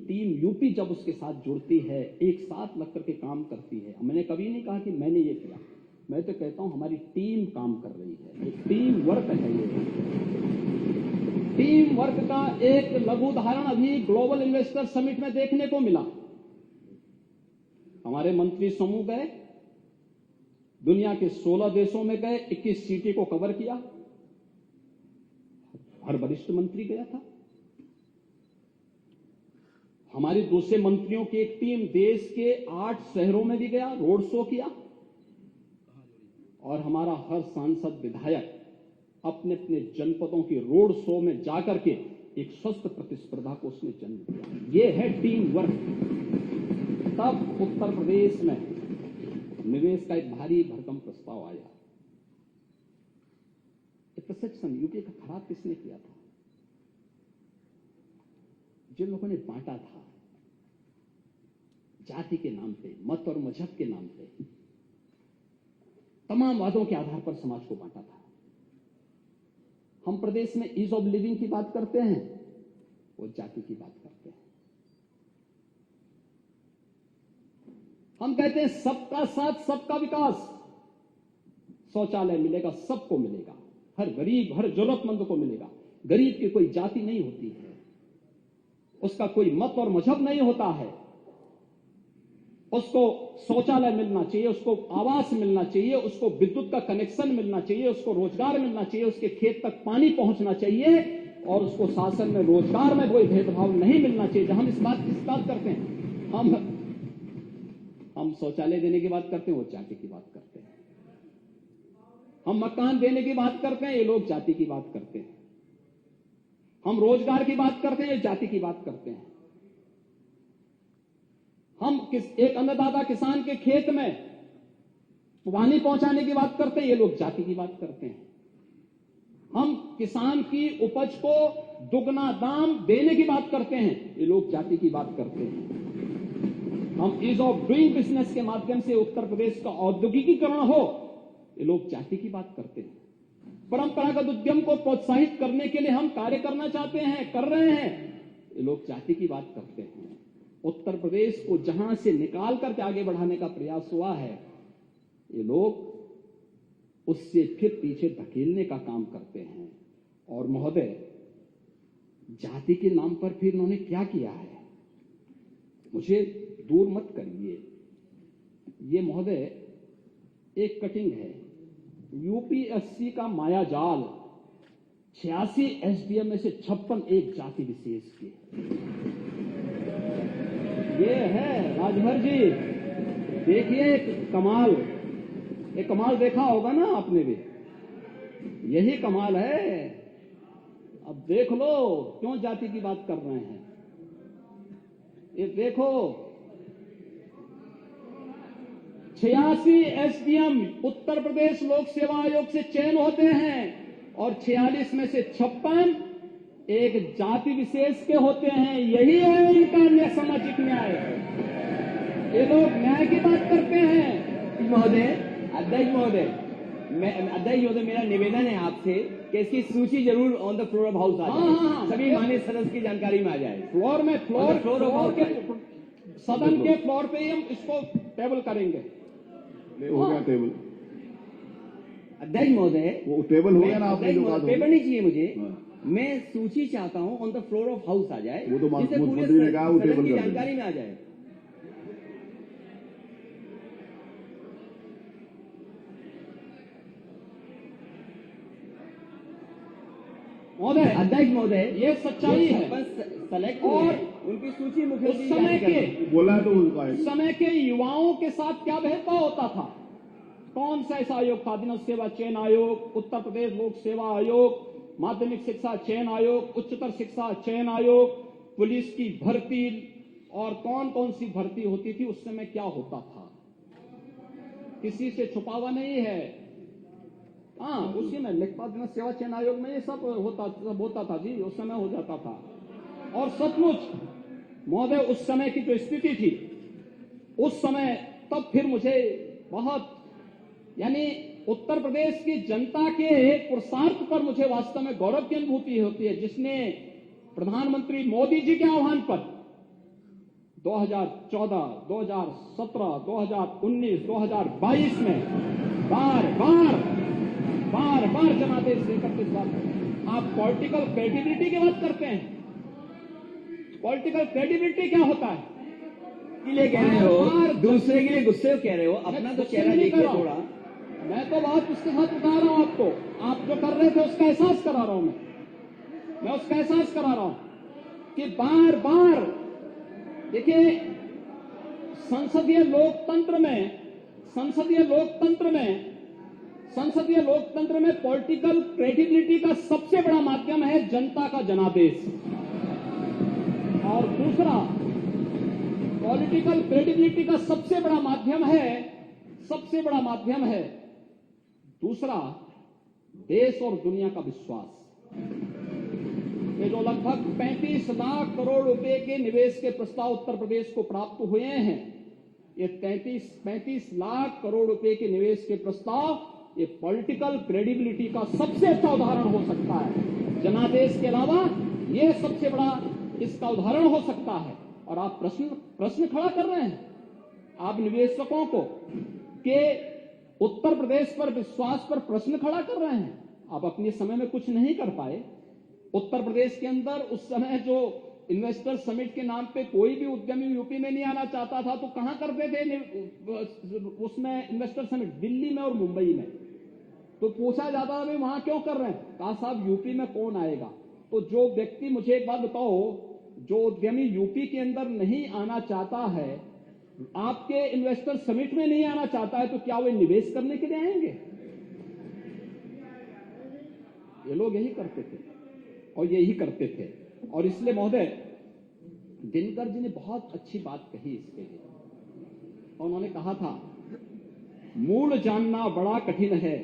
S1: टीम यूपी जब उसके साथ जुड़ती है, एक साथ लग करके काम करती है। मैंने कभी नहीं कहा कि मैंने ये किया, मैं तो कहता हूं हमारी टीम काम कर रही है, एक टीम वर्क है। ये टीम वर्क का एक लघु उदाहरण अभी ग्लोबल इन्वेस्टर समिट में देखने को मिला। हमारे मंत्री समूह गए, दुनिया के 16 देशों में गए, 21 सिटी को कवर किया, हर वरिष्ठ मंत्री गया था। हमारे दूसरे मंत्रियों की एक टीम देश के 8 शहरों में भी गया, रोड शो किया, और हमारा हर सांसद विधायक अपने अपने जनपदों के रोड शो में जाकर के एक स्वस्थ प्रतिस्पर्धा को उसने जन्म दिया। ये है टीम वर्क। तब उत्तर प्रदेश में निवेश का एक भारी भरकम प्रस्ताव आया। प्रशिक्षण यूपी का खराब किसने किया था? जिन लोगों ने बांटा था जाति के नाम पे, मत और मजहब के नाम पे, तमाम वादों के आधार पर समाज को बांटा था। हम प्रदेश में ईज ऑफ लिविंग की बात करते हैं, वो जाति की बात करते हैं। हम कहते हैं सबका साथ सबका विकास, शौचालय मिलेगा, सबको मिलेगा, हर गरीब हर जरूरतमंद को मिलेगा। गरीब की कोई जाति नहीं होती है, उसका कोई मत और मजहब नहीं होता है, उसको शौचालय मिलना चाहिए, उसको आवास मिलना चाहिए, उसको विद्युत का कनेक्शन मिलना चाहिए, उसको रोजगार मिलना चाहिए, उसके खेत तक पानी पहुंचना चाहिए, और उसको शासन में रोजगार में कोई भेदभाव नहीं मिलना चाहिए। जब हम इस बात करते हैं, हम शौचालय देने की बात करते हैं, वो जाति की बात करते हैं। हम मकान देने की बात करते हैं, ये लोग जाति की बात करते हैं। हम रोजगार की बात करते हैं, ये जाति की बात करते हैं। हम एक अन्नदाता किसान के खेत में पानी पहुंचाने की बात करते हैं, ये लोग जाति की बात करते हैं। हम किसान की उपज को दुगना दाम देने की बात करते हैं, ये लोग जाति की बात करते हैं। हम ईज ऑफ डूइंग बिजनेस के माध्यम से उत्तर प्रदेश का औद्योगिकीकरण हो, ये लोग जाति की बात करते हैं। परंपरागत उद्यम को प्रोत्साहित करने के लिए हम कार्य करना चाहते हैं, कर रहे हैं, ये लोग जाति की बात करते हैं। उत्तर प्रदेश को जहां से निकाल करके आगे बढ़ाने का प्रयास हुआ है, ये लोग उससे फिर पीछे धकेलने का काम करते हैं। और महोदय, जाति के नाम पर फिर इन्होंने क्या किया है, मुझे दूर मत करिए। ये महोदय एक कटिंग है, यूपीएससी का माया जाल, 86 एसडीएम में से 56 एक जाति विशेष के। ये है राजभर जी, देखिए एक कमाल देखा होगा ना आपने भी, यही कमाल है। अब देख लो क्यों जाति की बात कर रहे हैं। ये देखो 86 एसडीएम उत्तर प्रदेश लोक सेवा आयोग से चयन होते हैं, और 46 में से 56 एक जाति विशेष के होते हैं। यही है इनका सामाजिक न्याय। ये लोग न्याय की बात करते हैं।
S3: महोदय, अध्यक्ष महोदय, मेरा निवेदन है आपसे कि इसकी सूची जरूर on the floor of house आ जाए, सभी माननीय सदस्य की जानकारी में आ जाए।
S1: फ्लोर के सदन के फ्लोर पे ही हम इसको टेबल करेंगे।
S2: हो गया टेबल,
S3: अध्यक्ष महोदय,
S2: वो टेबल हो गया ना आपने जो बात।
S3: पेपर नहीं चाहिए मुझे, मैं सूची चाहता हूं on the floor of house आ जाए,
S2: वो तो
S3: जिससे पूरे
S2: मुख्यमंत्री ने कहा वो
S3: सदन
S2: टेबल
S3: की
S2: कर
S3: जानकारी में आ जाए।
S1: महोदय,
S3: अध्यक्ष महोदय,
S1: ये सच्चाई है।
S3: सेलेक्ट
S1: और
S3: उनकी सूची
S1: उस
S3: मुख्यमंत्री
S1: समय
S3: जारी
S1: के
S3: करें।
S2: बोला तो उनका है।
S1: उस समय के युवाओं के साथ क्या भेदभाव होता था? कौन सा ऐसा आयोग था? दिन सेवा चयन आयोग, उत्तर प्रदेश लोक सेवा आयोग, माध्यमिक शिक्षा चयन आयोग, उच्चतर शिक्षा चयन आयोग, पुलिस की भर्ती, और कौन कौन सी भर्ती होती थी उस समय क्या होता था? किसी से छुपा हुआ नहीं है। हाँ, उसी में लेखपाल दिन सेवा चयन आयोग में ये सब होता था जी, उस समय हो जाता था। और सचमुच महोदय उस समय की जो स्थिति थी, उस समय तब फिर मुझे बहुत यानी उत्तर प्रदेश की जनता के पुरुषार्थ पर मुझे वास्तव में गौरव की अनुभूति होती है, जिसने प्रधानमंत्री मोदी जी के आह्वान पर 2014, 2017, 2019, 2022 में बार बार जनादेश देकर के बात। आप पॉलिटिकल क्रेडिबिलिटी की बात करते हैं। पॉलिटिकल क्रेडिबिलिटी क्या होता है?
S3: के लिए कह रहे हो, दूसरे के लिए गुस्से कह रहे हो, अपना तो चेहरा देखिए थोड़ा।
S1: मैं तो बात उसके साथ बता रहा हूं आपको, आप जो कर रहे थे उसका एहसास करा रहा हूं मैं उसका एहसास करा रहा हूं कि बार बार देखिए संसदीय लोकतंत्र में पॉलिटिकल क्रेडिबिलिटी का सबसे बड़ा माध्यम है जनता का जनादेश। और दूसरा, पॉलिटिकल क्रेडिबिलिटी का सबसे बड़ा माध्यम है दूसरा, देश और दुनिया का विश्वास। ये जो लगभग 35 लाख करोड़ रुपए के निवेश के प्रस्ताव उत्तर प्रदेश को प्राप्त हुए हैं, ये 35 लाख करोड़ रुपए के निवेश के प्रस्ताव, ये पॉलिटिकल क्रेडिबिलिटी का सबसे अच्छा उदाहरण हो सकता है। जनादेश के अलावा ये सबसे बड़ा इसका उदाहरण हो सकता है। और आप प्रश्न खड़ा कर रहे हैं, आप निवेशकों को के उत्तर प्रदेश पर विश्वास पर प्रश्न खड़ा कर रहे हैं। आप अपने समय में कुछ नहीं कर पाए। उत्तर प्रदेश के अंदर उस समय जो इन्वेस्टर समिट के नाम पे कोई भी उद्यमी यूपी में नहीं आना चाहता था, तो कहां करते थे उसमें इन्वेस्टर समिट? दिल्ली में और मुंबई में। तो पूछा जाता था भाई वहां क्यों कर रहे हैं? कहा साहब यूपी में कौन आएगा? तो जो व्यक्ति, मुझे एक बात बताओ, जो उद्यमी यूपी के अंदर नहीं आना चाहता है, आपके इन्वेस्टर समिट में नहीं आना चाहता है, तो क्या वे निवेश करने के लिए आएंगे? ये लोग यही करते थे और यही करते थे। और इसलिए महोदय, दिनकर जी ने बहुत अच्छी बात कही इसके लिए। उन्होंने कहा था, मूल जानना बड़ा कठिन है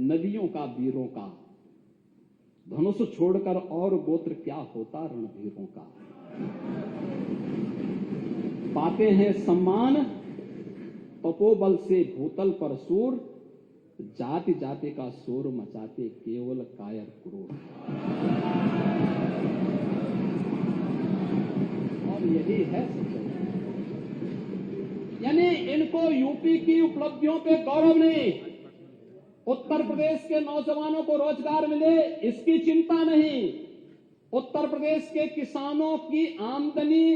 S1: नदियों का वीरों का, धनुष छोड़कर और गोत्र क्या होता रणधीरों का। पाते हैं सम्मान तपोबल से भूतल पर सूर, जाति जाति का शोर मचाते केवल कायर क्रूर। और यही है सच्चाई। यानी इनको यूपी की उपलब्धियों पे गौरव नहीं, उत्तर प्रदेश के नौजवानों को रोजगार मिले इसकी चिंता नहीं, उत्तर प्रदेश के किसानों की आमदनी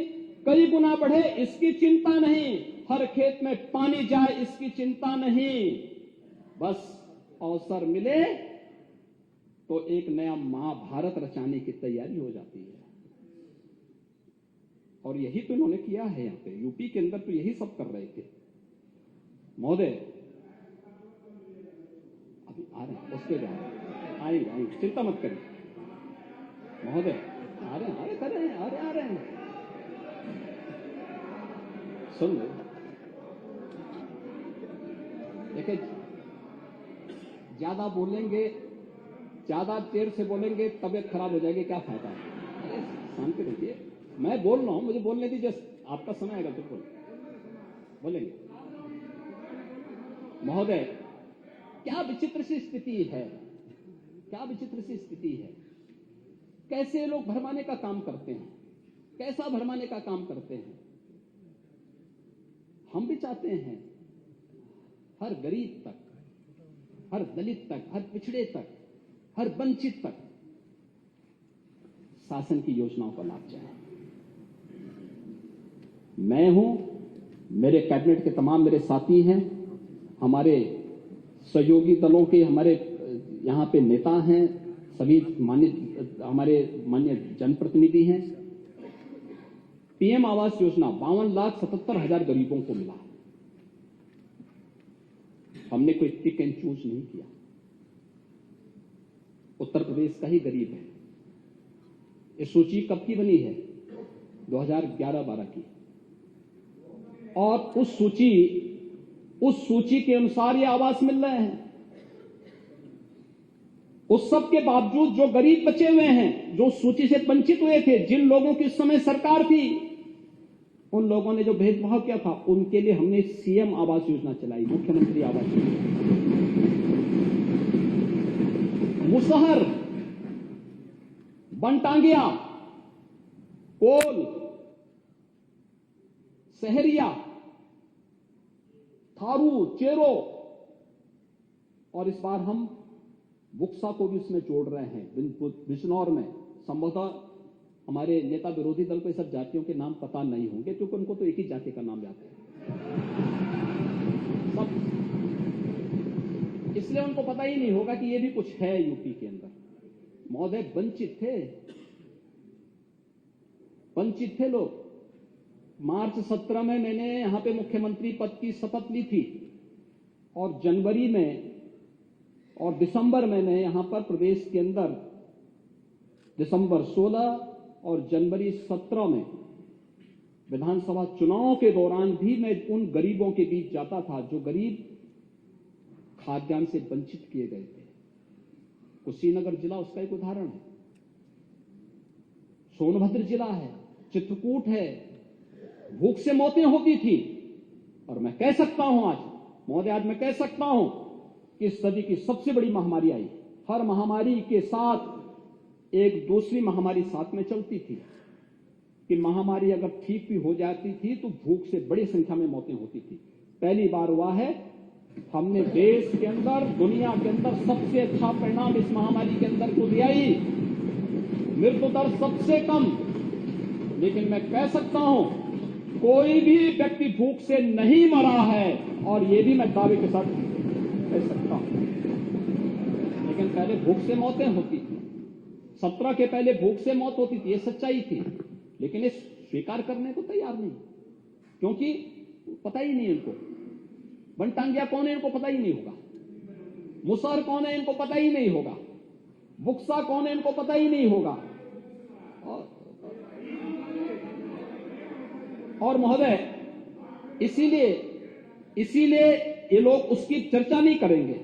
S1: कई गुना बढ़े इसकी चिंता नहीं, हर खेत में पानी जाए इसकी चिंता नहीं। बस अवसर मिले तो एक नया महाभारत रचाने की तैयारी हो जाती है। और यही तो इन्होंने किया है। यहां पे यूपी के अंदर तो यही सब कर रहे थे। महोदय अभी आ रहे हैं, उसके बाद आएंगे, चिंता मत करिए महोदय। आ रहे हैं सुन लो। देखिए, ज्यादा बोलेंगे, ज्यादा देर से बोलेंगे तबीयत खराब हो जाएगी, क्या फायदा है? अरे शांति रखिए, मैं बोल रहा हूं, मुझे बोलने दीजिए, आपका समय आएगा तो बोलेंगे। महोदय, क्या विचित्र सी स्थिति है, क्या विचित्र सी स्थिति है। कैसे लोग भरमाने का काम करते हैं, कैसा भरमाने का काम करते हैं। हम भी चाहते हैं हर गरीब तक, हर दलित तक, हर पिछड़े तक, हर वंचित तक शासन की योजनाओं का लाभ जाए। मैं हूं, मेरे कैबिनेट के तमाम मेरे साथी हैं, हमारे सहयोगी दलों के हमारे यहां पे नेता हैं, सभी हमारे माननीय जनप्रतिनिधि हैं। पीएम आवास योजना 52,77,000 गरीबों को मिला। हमने कोई पिक एंड चूज नहीं किया। उत्तर प्रदेश का ही गरीब है। ये सूची कब की बनी है? 2011-12 की। और उस सूची के अनुसार ये आवास मिल रहे हैं। उस सब के बावजूद जो गरीब बचे हुए हैं, जो सूची से वंचित हुए थे, जिन लोगों की उस समय सरकार थी, उन लोगों ने जो भेदभाव किया था, उनके लिए हमने सीएम आवास योजना चलाई, मुख्यमंत्री आवास योजना। मुसहर, बनटांगिया, कोल, सहरिया, थारू, चेरो, और इस बार हम बुक्सा को भी उसमें जोड़ रहे हैं। बिजनौर में संभवतः हमारे नेता विरोधी दल को ये सब जातियों के नाम पता नहीं होंगे, क्योंकि उनको तो एक ही जाति का नाम याद है सब, इसलिए उनको पता ही नहीं होगा कि ये भी कुछ है यूपी के अंदर। महोदय, वंचित थे लोग। मार्च 17 में मैंने यहां पे मुख्यमंत्री पद की शपथ ली थी, और जनवरी में और दिसंबर में मैं यहां पर प्रदेश के अंदर दिसंबर 16 और जनवरी 17 में विधानसभा चुनाव के दौरान भी मैं उन गरीबों के बीच जाता था जो गरीब खाद्यान्न से वंचित किए गए थे। कुशीनगर जिला उसका एक उदाहरण है, सोनभद्र जिला है, चित्रकूट है, भूख से मौतें होती थी। और मैं कह सकता हूं आज, महोदय, आज मैं कह सकता हूं कि इस सदी की सबसे बड़ी महामारी आई। हर महामारी के साथ एक दूसरी महामारी साथ में चलती थी, कि महामारी अगर ठीक भी हो जाती थी तो भूख से बड़ी संख्या में मौतें होती थी। पहली बार हुआ है, हमने देश के अंदर, दुनिया के अंदर सबसे अच्छा परिणाम इस महामारी के अंदर को दिया ही, मृत्यु दर सबसे कम। लेकिन मैं कह सकता हूं, कोई भी व्यक्ति भूख से नहीं मरा है, और ये भी मैं दावे के साथ कह सकता हूं। लेकिन पहले भूख से मौतें होती थी, 17 के पहले भूख से मौत होती थी, ये सच्चाई थी। लेकिन ये स्वीकार करने को तैयार नहीं, क्योंकि पता ही नहीं इनको। बनटांगिया कौन है इनको पता ही नहीं होगा, मुसहर कौन है इनको पता ही नहीं होगा, बुक्सा कौन है इनको पता ही नहीं होगा। और महोदय, इसीलिए ये लोग उसकी चर्चा नहीं करेंगे।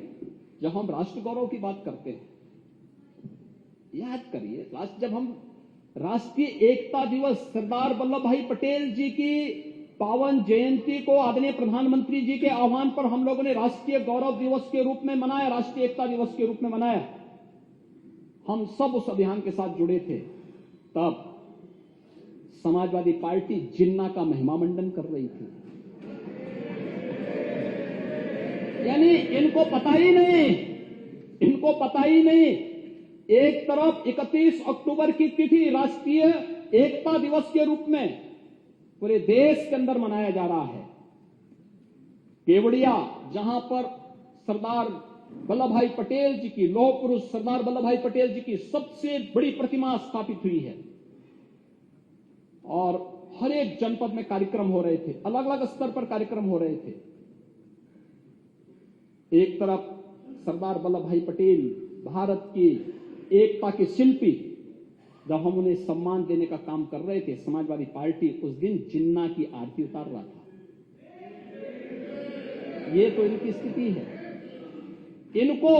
S1: जब हम राष्ट्र गौरव की बात करते हैं, याद करिए, जब हम राष्ट्रीय एकता दिवस, सरदार वल्लभ भाई पटेल जी की पावन जयंती को आदरणीय प्रधानमंत्री जी के आह्वान पर हम लोगों ने राष्ट्रीय गौरव दिवस के रूप में मनाया, राष्ट्रीय एकता दिवस के रूप में मनाया। हम सब उस अभियान के साथ जुड़े थे। तब समाजवादी पार्टी जिन्ना का महिमा मंडन कर रही थी। यानी इनको पता ही नहीं। एक तरफ 31 अक्टूबर की तिथि राष्ट्रीय एकता दिवस के रूप में पूरे देश के अंदर मनाया जा रहा है। केवड़िया, जहां पर सरदार वल्लभ भाई पटेल जी की, लौह पुरुष सरदार वल्लभ भाई पटेल जी की सबसे बड़ी प्रतिमा स्थापित हुई है, और हर एक जनपद में कार्यक्रम हो रहे थे, अलग अलग स्तर पर कार्यक्रम हो रहे थे। एक तरफ सरदार वल्लभ भाई पटेल, भारत की एकता के शिल्पी, जब हम उन्हें सम्मान देने का काम कर रहे थे, समाजवादी पार्टी उस दिन जिन्ना की आरती उतार रहा था। ये तो इनकी स्थिति है। इनको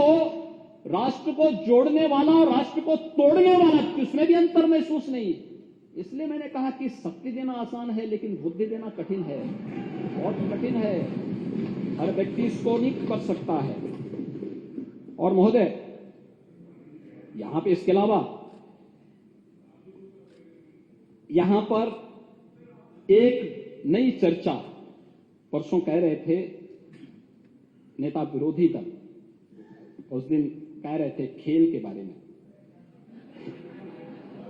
S1: राष्ट्र को जोड़ने वाला और राष्ट्र को तोड़ने वाला, उसमें भी अंतर महसूस नहीं है। इसलिए मैंने कहा कि शक्ति देना आसान है, लेकिन बुद्धि देना कठिन है, बहुत कठिन है। हर व्यक्ति इसको नहीं कर सकता है। और महोदय, यहां पे इसके अलावा यहां पर एक नई चर्चा, परसों कह रहे थे नेता विरोधी दल, उस दिन कह रहे थे खेल के बारे में,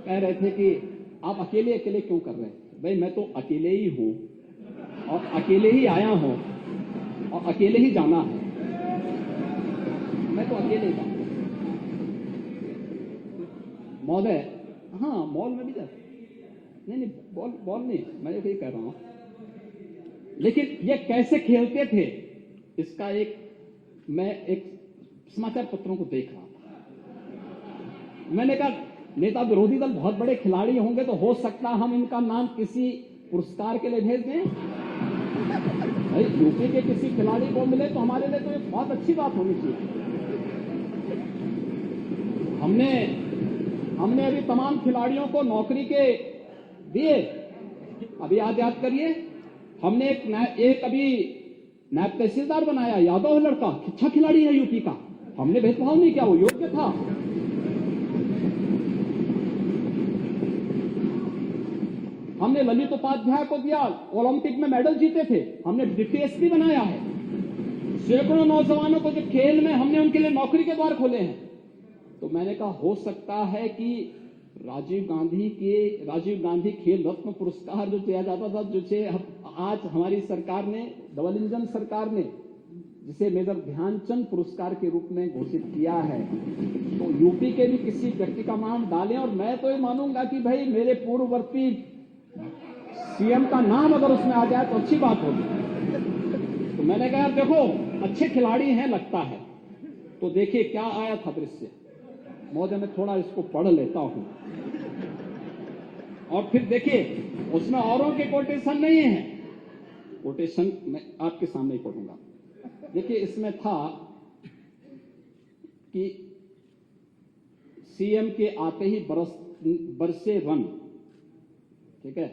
S1: कह रहे थे कि आप अकेले अकेले क्यों कर रहे हैं। भाई, मैं तो अकेले ही हूं, और अकेले ही आया हूं, और अकेले ही जाना है। मैं तो अकेले जाऊं महोदय। हाँ, मॉल में भी जाते, नहीं बॉल नहीं, मैं यही कह रहा हूं। लेकिन ये कैसे खेलते थे, इसका मैं एक समाचार पत्रों को देख रहा था। मैंने कहा, नेता विरोधी दल बहुत बड़े खिलाड़ी होंगे, तो हो सकता हम इनका नाम किसी पुरस्कार के लिए भेज दें। भाई, यूपी के किसी खिलाड़ी को मिले तो हमारे लिए तो ये बहुत अच्छी बात होनी चाहिए। हमने अभी तमाम खिलाड़ियों को नौकरी के दिए। अभी याद करिए, हमने एक अभी नायब तहसीलदार बनाया, यादव है लड़का, अच्छा खिलाड़ी है यूपी का। हमने भेदभाव नहीं किया, वो योग्य था। हमने ललित उपाध्याय को दिया, ओलंपिक में मेडल जीते थे, हमने डिप्टी एसपी बनाया है। सैकड़ों नौजवानों को जो खेल में हमने उनके लिए नौकरी के द्वार खोले हैं। तो मैंने कहा हो सकता है कि राजीव गांधी खेल रत्न पुरस्कार जो दिया जाता था, आज हमारी सरकार ने, डबल इंजन सरकार ने, जिसे मेजर ध्यानचंद पुरस्कार के रूप में घोषित किया है, तो यूपी के भी किसी व्यक्ति का नाम डालें। और मैं तो ये मानूंगा कि भाई मेरे पूर्ववर्ती सीएम का नाम अगर उसमें आ जाए तो अच्छी बात होगी। तो मैंने कहा यार देखो, अच्छे खिलाड़ी हैं लगता है। तो देखिए क्या आया था दृश्य, मौजूद में थोड़ा इसको पढ़ लेता हूं और फिर देखिए उसमें औरों के कोटेशन नहीं है, कोटेशन मैं आपके सामने ही पढ़ूंगा। देखिए इसमें था कि सीएम के आते ही बरसे रन, ठीक है।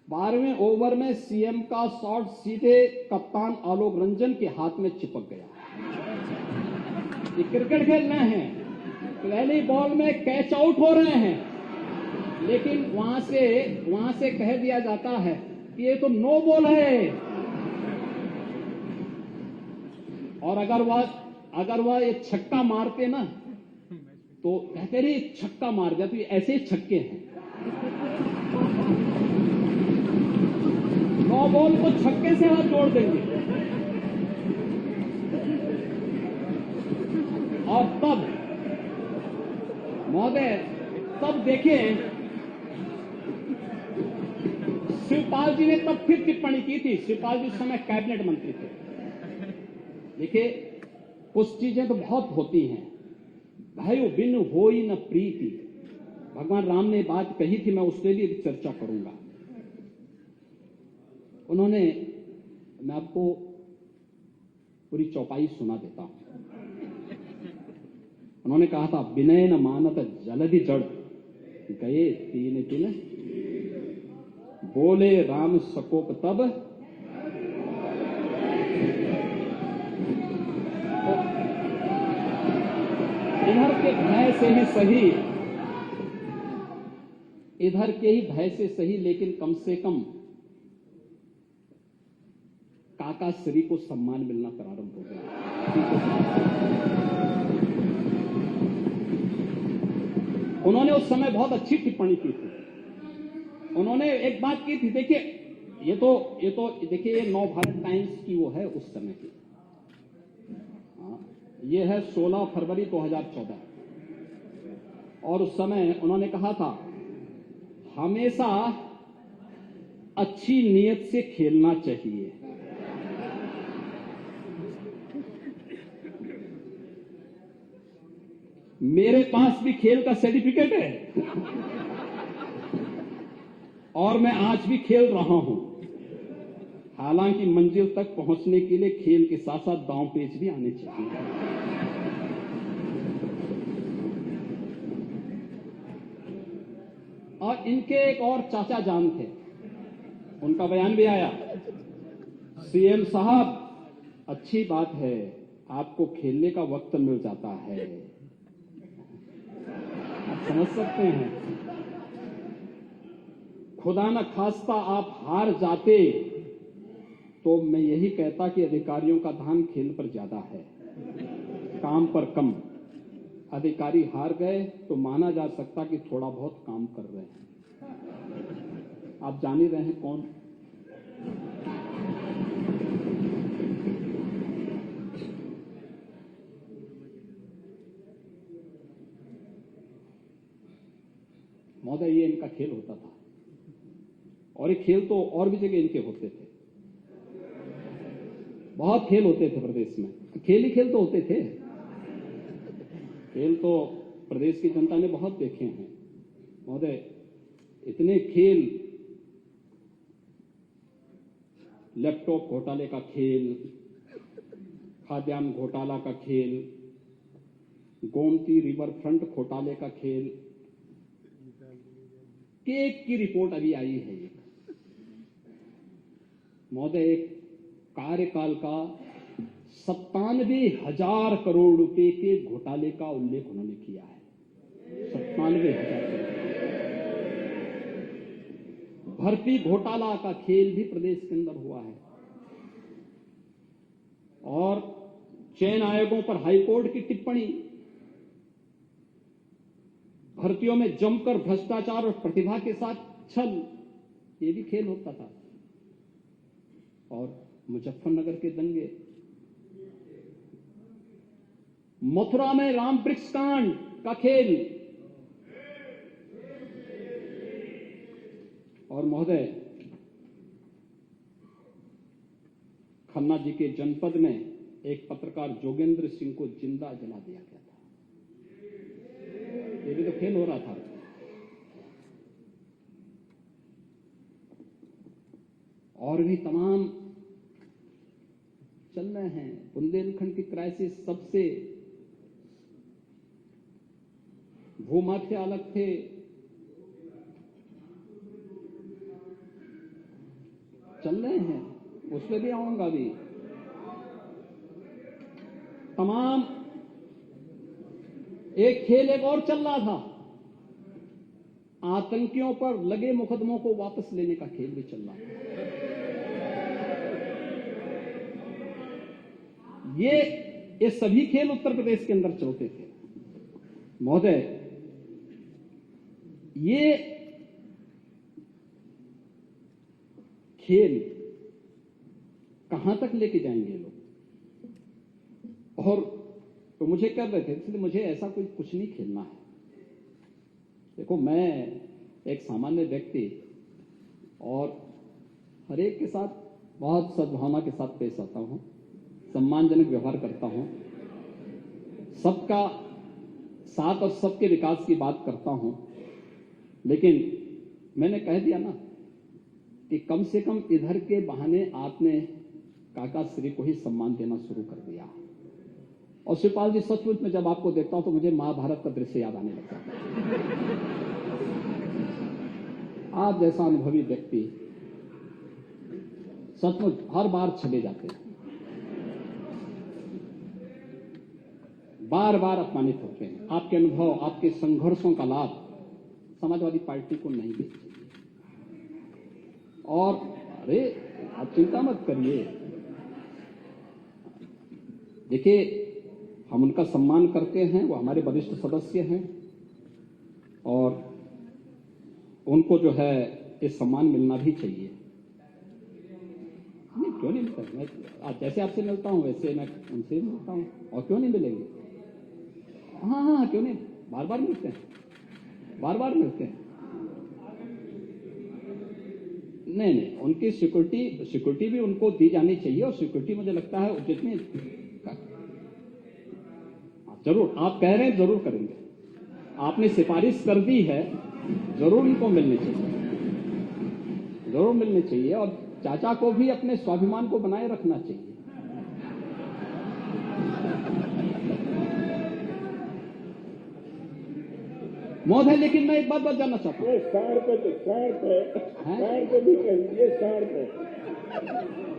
S1: 12वें ओवर में सीएम का शॉट सीधे कप्तान आलोक रंजन के हाथ में चिपक गया। ये क्रिकेट खेल रहे हैं, पहली बॉल में कैच आउट हो रहे हैं, लेकिन वहां से कह दिया जाता है कि ये तो नो बॉल है। और अगर वह ये छक्का मारते ना तो कहते रहे छक्का मार दिया, तो ये ऐसे ही छक्के हैं। नो बॉल को छक्के से हाथ जोड़ देंगे। और तब महोदय, तब देखिए शिवपाल जी ने तब फिर टिप्पणी की थी। शिवपाल जी उस समय कैबिनेट मंत्री थे। देखिए कुछ चीजें तो बहुत होती हैं, भाई वो बिन होई न प्रीति, भगवान राम ने बात कही थी, मैं उसके लिए भी चर्चा करूंगा। उन्होंने, मैं आपको पूरी चौपाई सुना देता हूं। उन्होंने कहा था, विनय न मानत जलधि जड़ गए तीन तिन, बोले राम सकोप तब, इधर के भय से ही सही, इधर के ही भय से सही, लेकिन कम से कम काका श्री को सम्मान मिलना प्रारंभ हो गया। उन्होंने उस समय बहुत अच्छी टिप्पणी की थी। उन्होंने एक बात की थी, देखिए ये तो देखिए ये नव भारत टाइम्स की वो है उस समय की, ये है 16 फरवरी 2014। और उस समय उन्होंने कहा था, हमेशा अच्छी नीयत से खेलना चाहिए। मेरे पास भी खेल का सर्टिफिकेट है और मैं आज भी खेल रहा हूं। हालांकि मंजिल तक पहुंचने के लिए खेल के साथ साथ दांव पेच भी आने चाहिए। और इनके एक और चाचा जान थे, उनका बयान भी आया, सीएम साहब अच्छी बात है, आपको खेलने का वक्त मिल जाता है। आप समझ सकते हैं, खुदा न खास्ता आप हार जाते तो मैं यही कहता कि अधिकारियों का ध्यान खेल पर ज्यादा है, काम पर कम। अधिकारी हार गए तो माना जा सकता कि थोड़ा बहुत काम कर रहे हैं। आप जान ही रहे हैं कौन। महोदय, ये इनका खेल होता था और ये खेल तो और भी जगह इनके होते थे। बहुत खेल होते थे प्रदेश में, खेल ही खेल तो होते थे। खेल तो प्रदेश की जनता ने बहुत देखे हैं महोदय, इतने खेल, लैपटॉप घोटाले का खेल, खाद्यान्न घोटाला का खेल, गोमती रिवर फ्रंट घोटाले का खेल केक की रिपोर्ट अभी आई है। ये महोदय, एक कार्यकाल का 97,000 करोड़ रुपए के घोटाले का उल्लेख उन्होंने किया है। 97,000 करोड़। भर्ती घोटाला का खेल भी प्रदेश के अंदर हुआ है और चयन आयोगों पर हाईकोर्ट की टिप्पणी, भर्तियों में जमकर भ्रष्टाचार और प्रतिभा के साथ छल, ये भी खेल होता था। और मुजफ्फरनगर के दंगे, मथुरा में राम वृक्ष कांड का खेल, और महोदय खन्ना जी के जनपद में एक पत्रकार जोगेंद्र सिंह को जिंदा जला दिया गया था। ये भी तो खेल हो रहा था। और भी तमाम चल रहे हैं। बुंदेलखंड की क्राइसिस, सबसे भूमाफिया अलग थे, चल रहे हैं, उसमें भी आऊंगा। अभी तमाम एक खेल एक और चल रहा था, आतंकियों पर लगे मुकदमों को वापस लेने का खेल भी चल रहा था। ये सभी खेल उत्तर प्रदेश के अंदर चलते थे। महोदय, ये खेल कहां तक लेके जाएंगे लोग? और तो मुझे कर रहे थे, इसलिए मुझे ऐसा कोई कुछ नहीं खेलना है। देखो, मैं एक सामान्य व्यक्ति और हर एक के साथ बहुत सद्भावना के साथ पेश आता हूं, सम्मानजनक व्यवहार करता हूं, सबका साथ और सबके विकास की बात करता हूं। लेकिन मैंने कह दिया ना कि कम से कम इधर के बहाने आपने काका श्री को ही सम्मान देना शुरू कर दिया। और शिवपाल जी, सचमुच में जब आपको देखता हूं तो मुझे महाभारत का दृश्य याद आने लगता है। आप जैसा अनुभवी व्यक्ति सचमुच हर बार चले जाते हैं, बार बार अपमानित होते हैं। आपके अनुभव, आपके संघर्षों का लाभ समाजवादी पार्टी को नहीं देना चाहिए। और अरे, आप चिंता मत करिए, देखिए, हम उनका सम्मान करते हैं, वो हमारे वरिष्ठ सदस्य हैं और उनको जो है ये सम्मान मिलना भी चाहिए। नहीं, क्यों नहीं मिलता? मैं जैसे आपसे मिलता हूं वैसे मैं उनसे मिलता हूं, और क्यों नहीं मिलेंगे? हाँ, क्यों नहीं, बार बार मिलते हैं, बार बार मिलते हैं। नहीं, उनकी सिक्योरिटी भी उनको दी जानी चाहिए। और सिक्योरिटी मुझे लगता है जितनी जरूर आप कह रहे हैं, जरूर करेंगे। आपने सिफारिश कर दी है, जरूर उनको मिलने चाहिए, जरूर मिलने चाहिए। और चाचा को भी अपने स्वाभिमान को बनाए रखना चाहिए। महोदय, लेकिन मैं एक बात जानना चाहता हूँ।
S5: साढ़ पे भी कहिए, साढ़ पे।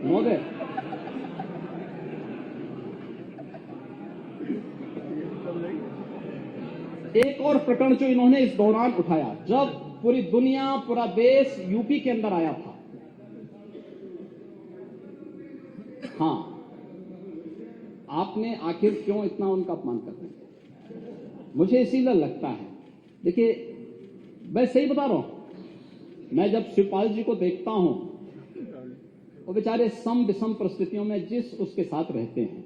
S1: महोदय, एक और प्रकरण जो इन्होंने इस दौरान उठाया, जब पूरी दुनिया, पूरा देश यूपी के अंदर आया था। हाँ, आपने आखिर क्यों इतना उनका अपमान कर रहे हैं? मुझे इसीलिए लगता है, देखिए, मैं सही बता रहा हूं, मैं जब शिवपाल जी को देखता हूं, वो बेचारे सम विषम परिस्थितियों में जिस उसके साथ रहते हैं,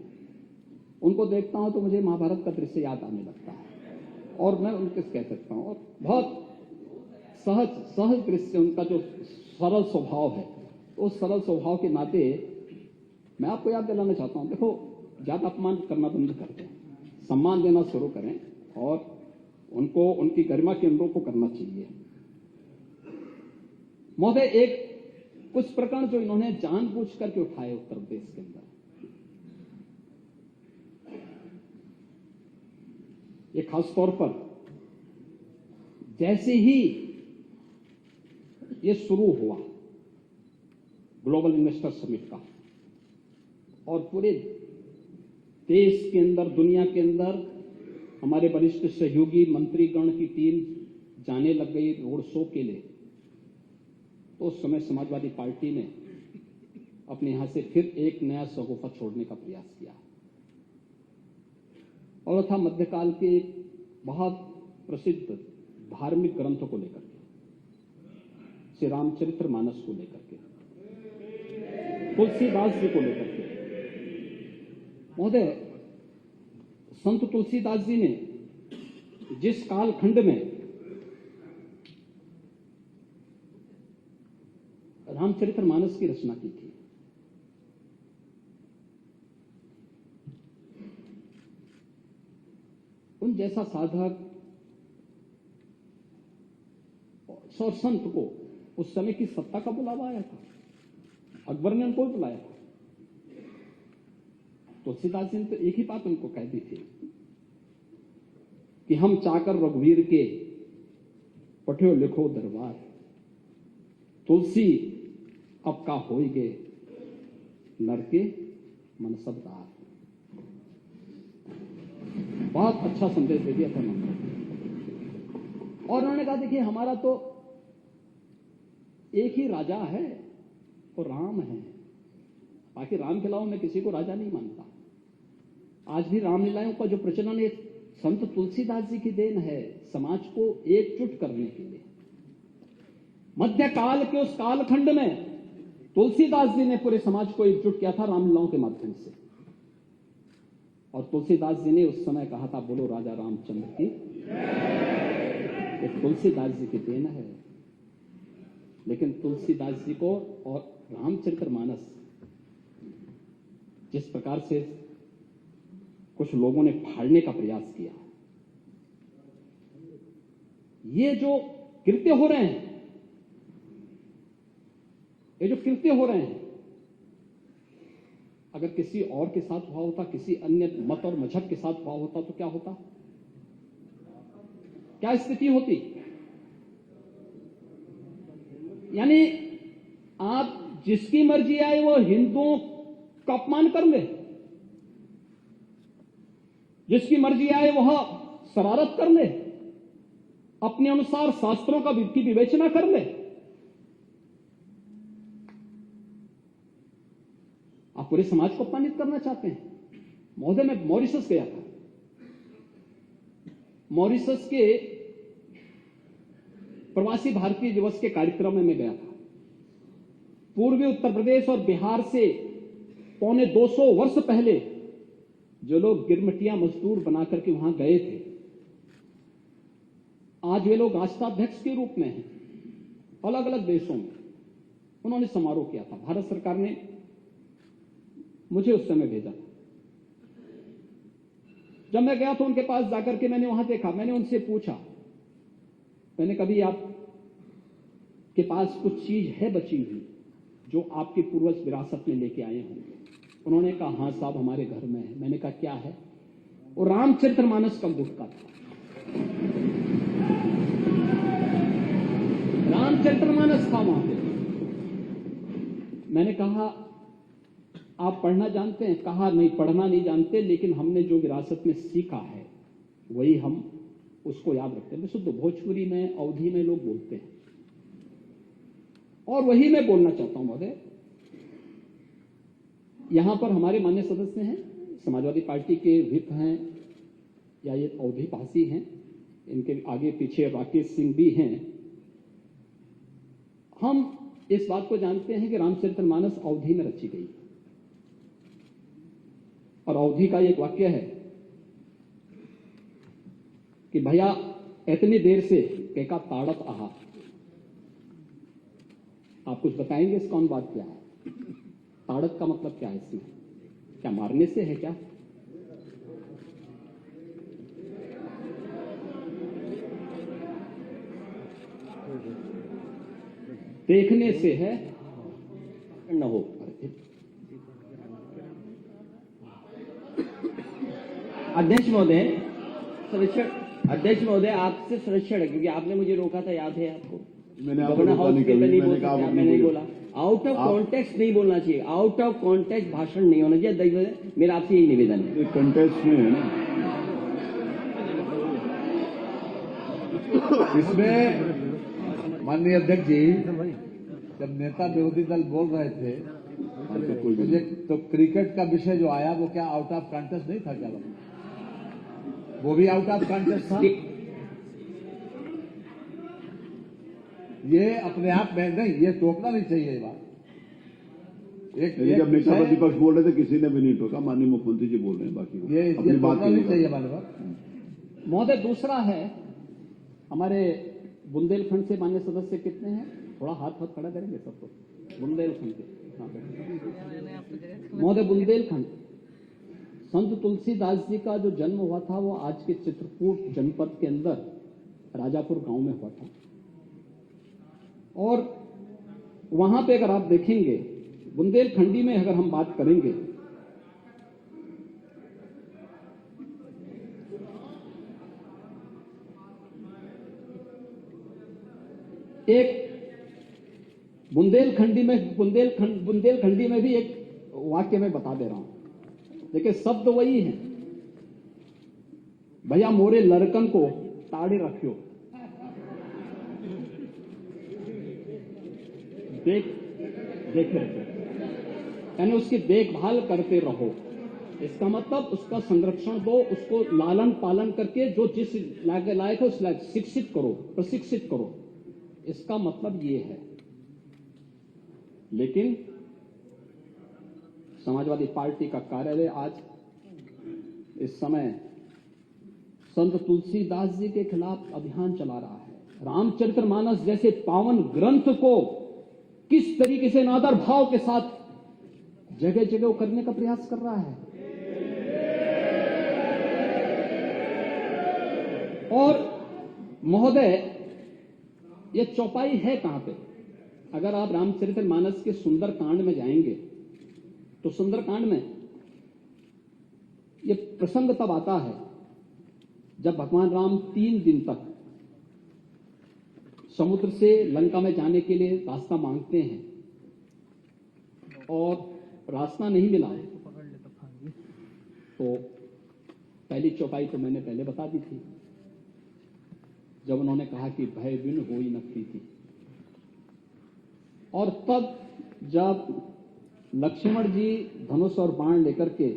S1: उनको देखता हूं तो मुझे महाभारत का दृश्य याद आने लगता है। और मैं उनके कह सकता हूं, और बहुत सहज दृश्य, उनका जो सरल स्वभाव है, तो उस सरल स्वभाव के नाते मैं आपको याद दिलाना चाहता हूं, देखो, ज्यादा अपमान करना बंद कर दें, सम्मान देना शुरू करें और उनको उनकी गरिमा के अनुरूप को करना चाहिए। महोदय, एक कुछ प्रकरण जो इन्होंने जानबूझ करके उठाए उत्तर प्रदेश के अंदर, ये खास तौर पर जैसे ही ये शुरू हुआ ग्लोबल इन्वेस्टर समिट का और पूरे देश के अंदर, दुनिया के अंदर हमारे वरिष्ठ सहयोगी मंत्रीगण की टीम जाने लग गई रोड शो के लिए, तो उस समय समाजवादी पार्टी ने अपने यहां से फिर एक नया शगुफा छोड़ने का प्रयास किया और था मध्यकाल के एक बहुत प्रसिद्ध धार्मिक ग्रंथ को लेकर के, श्री रामचरितमानस को लेकर के, तुलसीदास जी को लेकर के। महोदय, संत तुलसीदास जी ने जिस कालखंड में रामचरितमानस की रचना की थी, उन जैसा साधक और संत को उस समय की सत्ता का बुलावा आया था। अकबर ने उनको बुलाया था। तुलसीदास जी ने तो एक ही बात उनको कह दी थी कि हम चाकर रघुवीर के पठ्यो लिखो दरबार, तुलसी अब का होइगे नर के मन सबदार। बहुत अच्छा संदेश दे दिया था उन्होंने। और उन्होंने कहा देखिए हमारा तो एक ही राजा है, वो राम है, बाकी राम के अलावा मैं किसी को राजा नहीं मानता। आज भी रामलीलाओं का जो प्रचलन है संत तुलसीदास जी की देन है, समाज को एकजुट करने के लिए। मध्यकाल के उस कालखंड में तुलसीदास जी ने पूरे समाज को एकजुट किया था रामलीलाओं के माध्यम से। और तुलसीदास जी ने उस समय कहा था, बोलो राजा रामचंद्र की। ये तुलसीदास जी की देन है। लेकिन तुलसीदास जी को और रामचरितमानस जिस प्रकार से कुछ लोगों ने फाड़ने का प्रयास किया, ये जो कृत्य हो रहे हैं, अगर किसी और के साथ हुआ होता, किसी अन्य मत और मजहब के साथ हुआ होता तो क्या होता? क्या स्थिति होती? यानी आप जिसकी मर्जी आए वो हिंदुओं का अपमान कर ले, जिसकी मर्जी आए वह शरारत कर ले, अपने अनुसार शास्त्रों की विवेचना कर ले। आप पूरे समाज को अपमानित करना चाहते हैं। महोदय, मैं मॉरिशस गया था। मॉरिशस के प्रवासी भारतीय दिवस के कार्यक्रम में मैं गया था। पूर्वी उत्तर प्रदेश और बिहार से पौने 200 वर्ष पहले जो लोग गिरमिटिया मजदूर बनाकर के वहां गए थे, आज वे लोग राष्ट्राध्यक्ष के रूप में हैं अलग अलग देशों में। उन्होंने समारोह किया था। भारत सरकार ने मुझे उस समय भेजा था। जब मैं गया तो उनके पास जाकर के मैंने वहां देखा, मैंने उनसे पूछा, मैंने कभी आप के पास कुछ चीज है बची हुई जो आपके पूर्वज विरासत में लेके आए होंगे? उन्होंने कहा हाँ साहब, हमारे घर में है। मैंने कहा क्या है? वो रामचरितमानस का गुटका था। रामचरितमानस था वहां पे। मैंने कहा आप पढ़ना जानते हैं? कहा नहीं, पढ़ना नहीं जानते, लेकिन हमने जो विरासत में सीखा है वही हम उसको याद रखते हैं। शुद्ध भोजपुरी में, अवधी में लोग बोलते हैं और वही मैं बोलना चाहता हूं। महोदय, यहां पर हमारे मान्य सदस्य हैं, समाजवादी पार्टी के विप हैं या ये अवधी भाषी हैं, इनके आगे पीछे राकेश सिंह भी हैं। हम इस बात को जानते हैं कि रामचरितमानस अवधी में रची गई और अवधी का एक वाक्य है कि भैया इतनी देर से केका ताड़त आहा। आप कुछ बताएंगे इसका अनुवाद क्या है? ताड़त का मतलब क्या है इसमें? क्या मारने से है क्या? देखने से है न हो।
S3: अध्यक्ष महोदय, संरक्षण अध्यक्ष महोदय, आपसे संरक्षण है क्योंकि आपने मुझे रोका था, याद है आपको?
S2: मैंने आपको
S3: गवर्नर
S2: रोका
S3: हाउस
S2: नहीं
S3: के
S2: कभी,
S3: नहीं बोल
S2: मैंने कहा
S3: सकते,
S2: आप
S3: मैंने नहीं
S2: बोलिए।
S3: बोला। आउट ऑफ कॉन्टेक्स्ट नहीं बोलना चाहिए, आउट ऑफ कॉन्टेक्स्ट भाषण नहीं होना चाहिए अध्यक्ष महोदय, मेरा आपसे यही निवेदन है।
S2: ये कंटेस्ट में है ना,
S4: इसमें माननीय अध्यक्ष जी, जब नेता विरोधी दल बोल रहे थे मुझे, तो क्रिकेट का विषय जो आया वो क्या आउट ऑफ कॉन्टेस्ट नहीं था क्या? वो भी आउट ऑफ कॉन्टेस्ट था। ये अपने आप में नहीं, ये टोकना नहीं चाहिए ये बात।
S2: जब नेता प्रतिपक्ष बोल रहे थे किसी ने भी नहीं टोका, माननीय मुख्यमंत्री जी बोल रहे हैं, बाकी
S4: ये
S2: अपनी बात
S4: टोकना नहीं चाहिए हमारे बात।
S1: महोदय, दूसरा है हमारे बुंदेलखंड से मान्य सदस्य कितने हैं? थोड़ा हाथ खड़ा करेंगे सबको। बुंदेलखंड के, हाँ, महोदय, बुंदेलखंड संत तुलसीदास जी का जो जन्म हुआ था वो आज के चित्रकूट जनपद के अंदर राजापुर गांव में हुआ था। और वहां पे अगर आप देखेंगे, बुंदेलखंडी में अगर हम बात करेंगे, एक बुंदेलखंडी में भी एक वाक्य मैं बता दे रहा हूं। देखिए, शब्द वही है, भैया मोरे लड़कन को ताड़े रखियो, देखे यानी उसकी देखभाल करते रहो। इसका मतलब उसका संरक्षण दो, उसको लालन पालन करके जो जिस लायक है उस लायक शिक्षित करो, प्रशिक्षित करो, इसका मतलब ये है। लेकिन समाजवादी पार्टी का कार्यालय आज इस समय संत तुलसीदास जी के खिलाफ अभियान चला रहा है। रामचरितमानस जैसे पावन ग्रंथ को किस तरीके से नादर भाव के साथ जगह जगह करने का प्रयास कर रहा है। और महोदय, ये चौपाई है कहां पे? अगर आप रामचरितमानस के सुंदरकांड में जाएंगे तो सुंदरकांड में ये प्रसंग तब आता है जब भगवान राम 3 दिन तक समुद्र से लंका में जाने के लिए रास्ता मांगते हैं और रास्ता नहीं मिला। तो पहली चौपाई तो मैंने पहले बता दी थी, जब उन्होंने कहा कि भय बिन होई न प्रीति। और तब जब लक्ष्मण जी धनुष और बाण लेकर के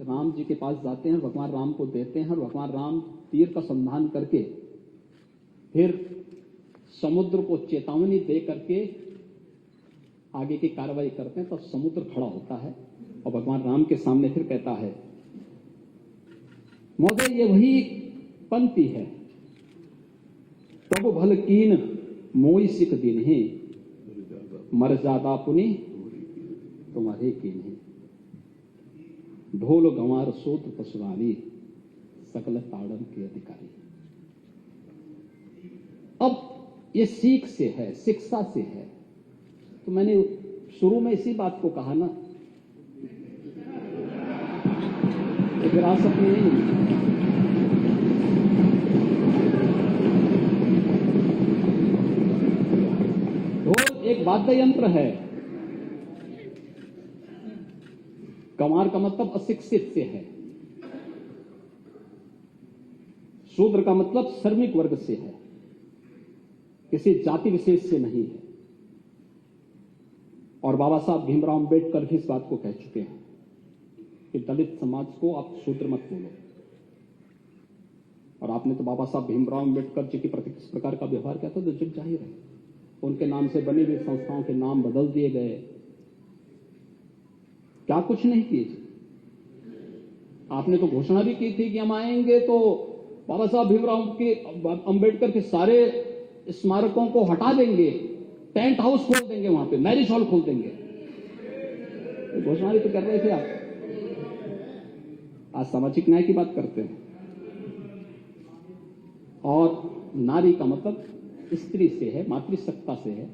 S1: राम जी के पास जाते हैं, भगवान राम को देते हैं, और भगवान राम तीर का संधान करके फिर समुद्र को चेतावनी दे करके आगे की कार्रवाई करते हैं, तब समुद्र खड़ा होता है और भगवान राम के सामने फिर कहता है, महोदय ये वही पंक्ति है, प्रभु भल कीन मोई सिख दिन है, मर्यादा पुनि तुम्हारे कीन है, ढोल गंवार सोत पशुरानी सकल ताड़न के अधिकारी। अब ये सीख से है, शिक्षा से है। तो मैंने शुरू में इसी बात को कहा ना, विरासत में नहीं। ढोल एक वाद्य यंत्र है। गंवार का मतलब अशिक्षित से है, शूद्र का मतलब श्रमिक वर्ग से है, किसी जाति विशेष से नहीं है। और बाबा साहब भीमराव अंबेडकर भी इस बात को कह चुके हैं कि दलित समाज को आप शूद्र मत बोलो। और आपने तो बाबा साहब भीमराव अंबेडकर जी के प्रति किस प्रकार का व्यवहार किया था, तो जग जाहिर है। उनके नाम से बनी हुई संस्थाओं के नाम बदल दिए गए, क्या कुछ नहीं किए। आपने तो घोषणा भी की थी कि हम आएंगे तो बाबा साहब भीमराव के अंबेडकर के सारे स्मारकों को हटा देंगे, टेंट हाउस खोल देंगे, वहां पे मैरिज हॉल खोल देंगे। घोषणा भी तो कर रहे थे आप। आज सामाजिक न्याय की बात करते हैं। और नारी का मतलब स्त्री से है, मातृसत्ता से है।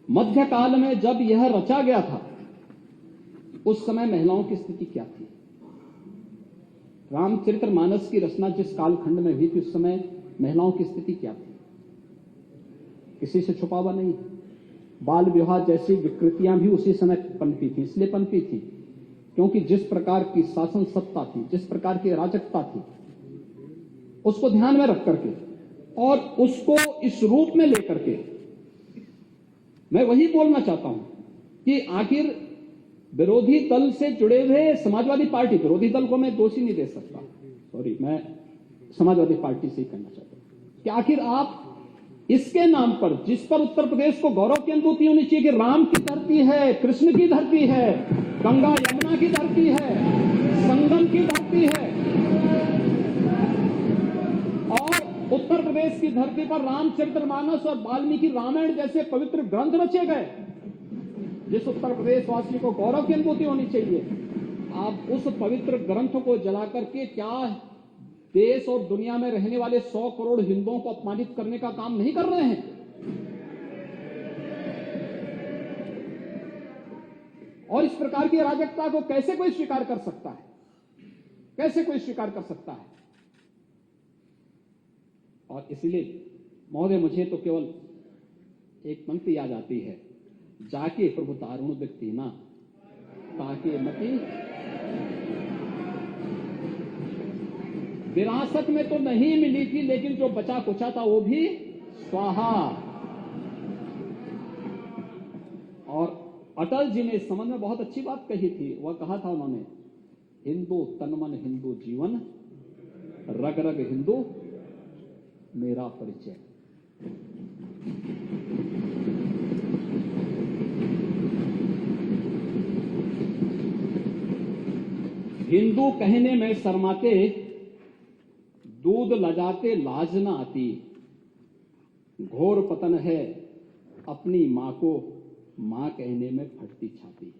S1: मध्यकाल में जब यह रचा गया था, उस समय महिलाओं की स्थिति क्या थी? रामचरितमानस की रचना जिस कालखंड में हुई थी उस समय महिलाओं की स्थिति क्या थी? किसी से छुपा हुआ नहीं। बाल विवाह जैसी विकृतियां भी उसी समय पनपी थी। इसलिए पनपी थी क्योंकि जिस प्रकार की शासन सत्ता थी, जिस प्रकार की अराजकता थी, उसको ध्यान में रख करके और उसको इस रूप में लेकर के मैं वही बोलना चाहता हूं कि आखिर विरोधी दल से जुड़े हुए समाजवादी पार्टी, विरोधी दल को मैं दोषी नहीं दे सकता, सॉरी, मैं समाजवादी पार्टी से ही कहना चाहता हूं कि आखिर आप इसके नाम पर, जिस पर उत्तर प्रदेश को गौरव की अनुभूति होनी चाहिए कि राम की धरती है, कृष्ण की धरती है, गंगा यमुना की धरती है, संगम की धरती है, और उत्तर प्रदेश की धरती पर रामचरितमानस और वाल्मीकि रामायण जैसे पवित्र ग्रंथ रचे गए, जिस उत्तर प्रदेश वासी को गौरव की अनुभूति होनी चाहिए, आप उस पवित्र ग्रंथ को जला करके क्या देश और दुनिया में रहने वाले 100 करोड़ हिंदुओं को अपमानित करने का काम नहीं कर रहे हैं? और इस प्रकार की अराजकता को कैसे कोई स्वीकार कर सकता है? कैसे कोई स्वीकार कर सकता है? और इसलिए महोदय, मुझे तो केवल एक पंक्ति याद आती है, जाके प्रभु दारुण व्यक्ति ना ताके मती, विरासत में तो नहीं मिली थी लेकिन जो बचा कुचा था वो भी स्वाहा। और अटल जी ने इस संबंध में बहुत अच्छी बात कही थी। वह कहा था उन्होंने, हिंदू तन मन हिंदू जीवन, रग रग हिंदू मेरा परिचय। हिंदू कहने में शर्माते, दूध लजाते लाज न आती, घोर पतन है अपनी मां को मां कहने में फटती छाती।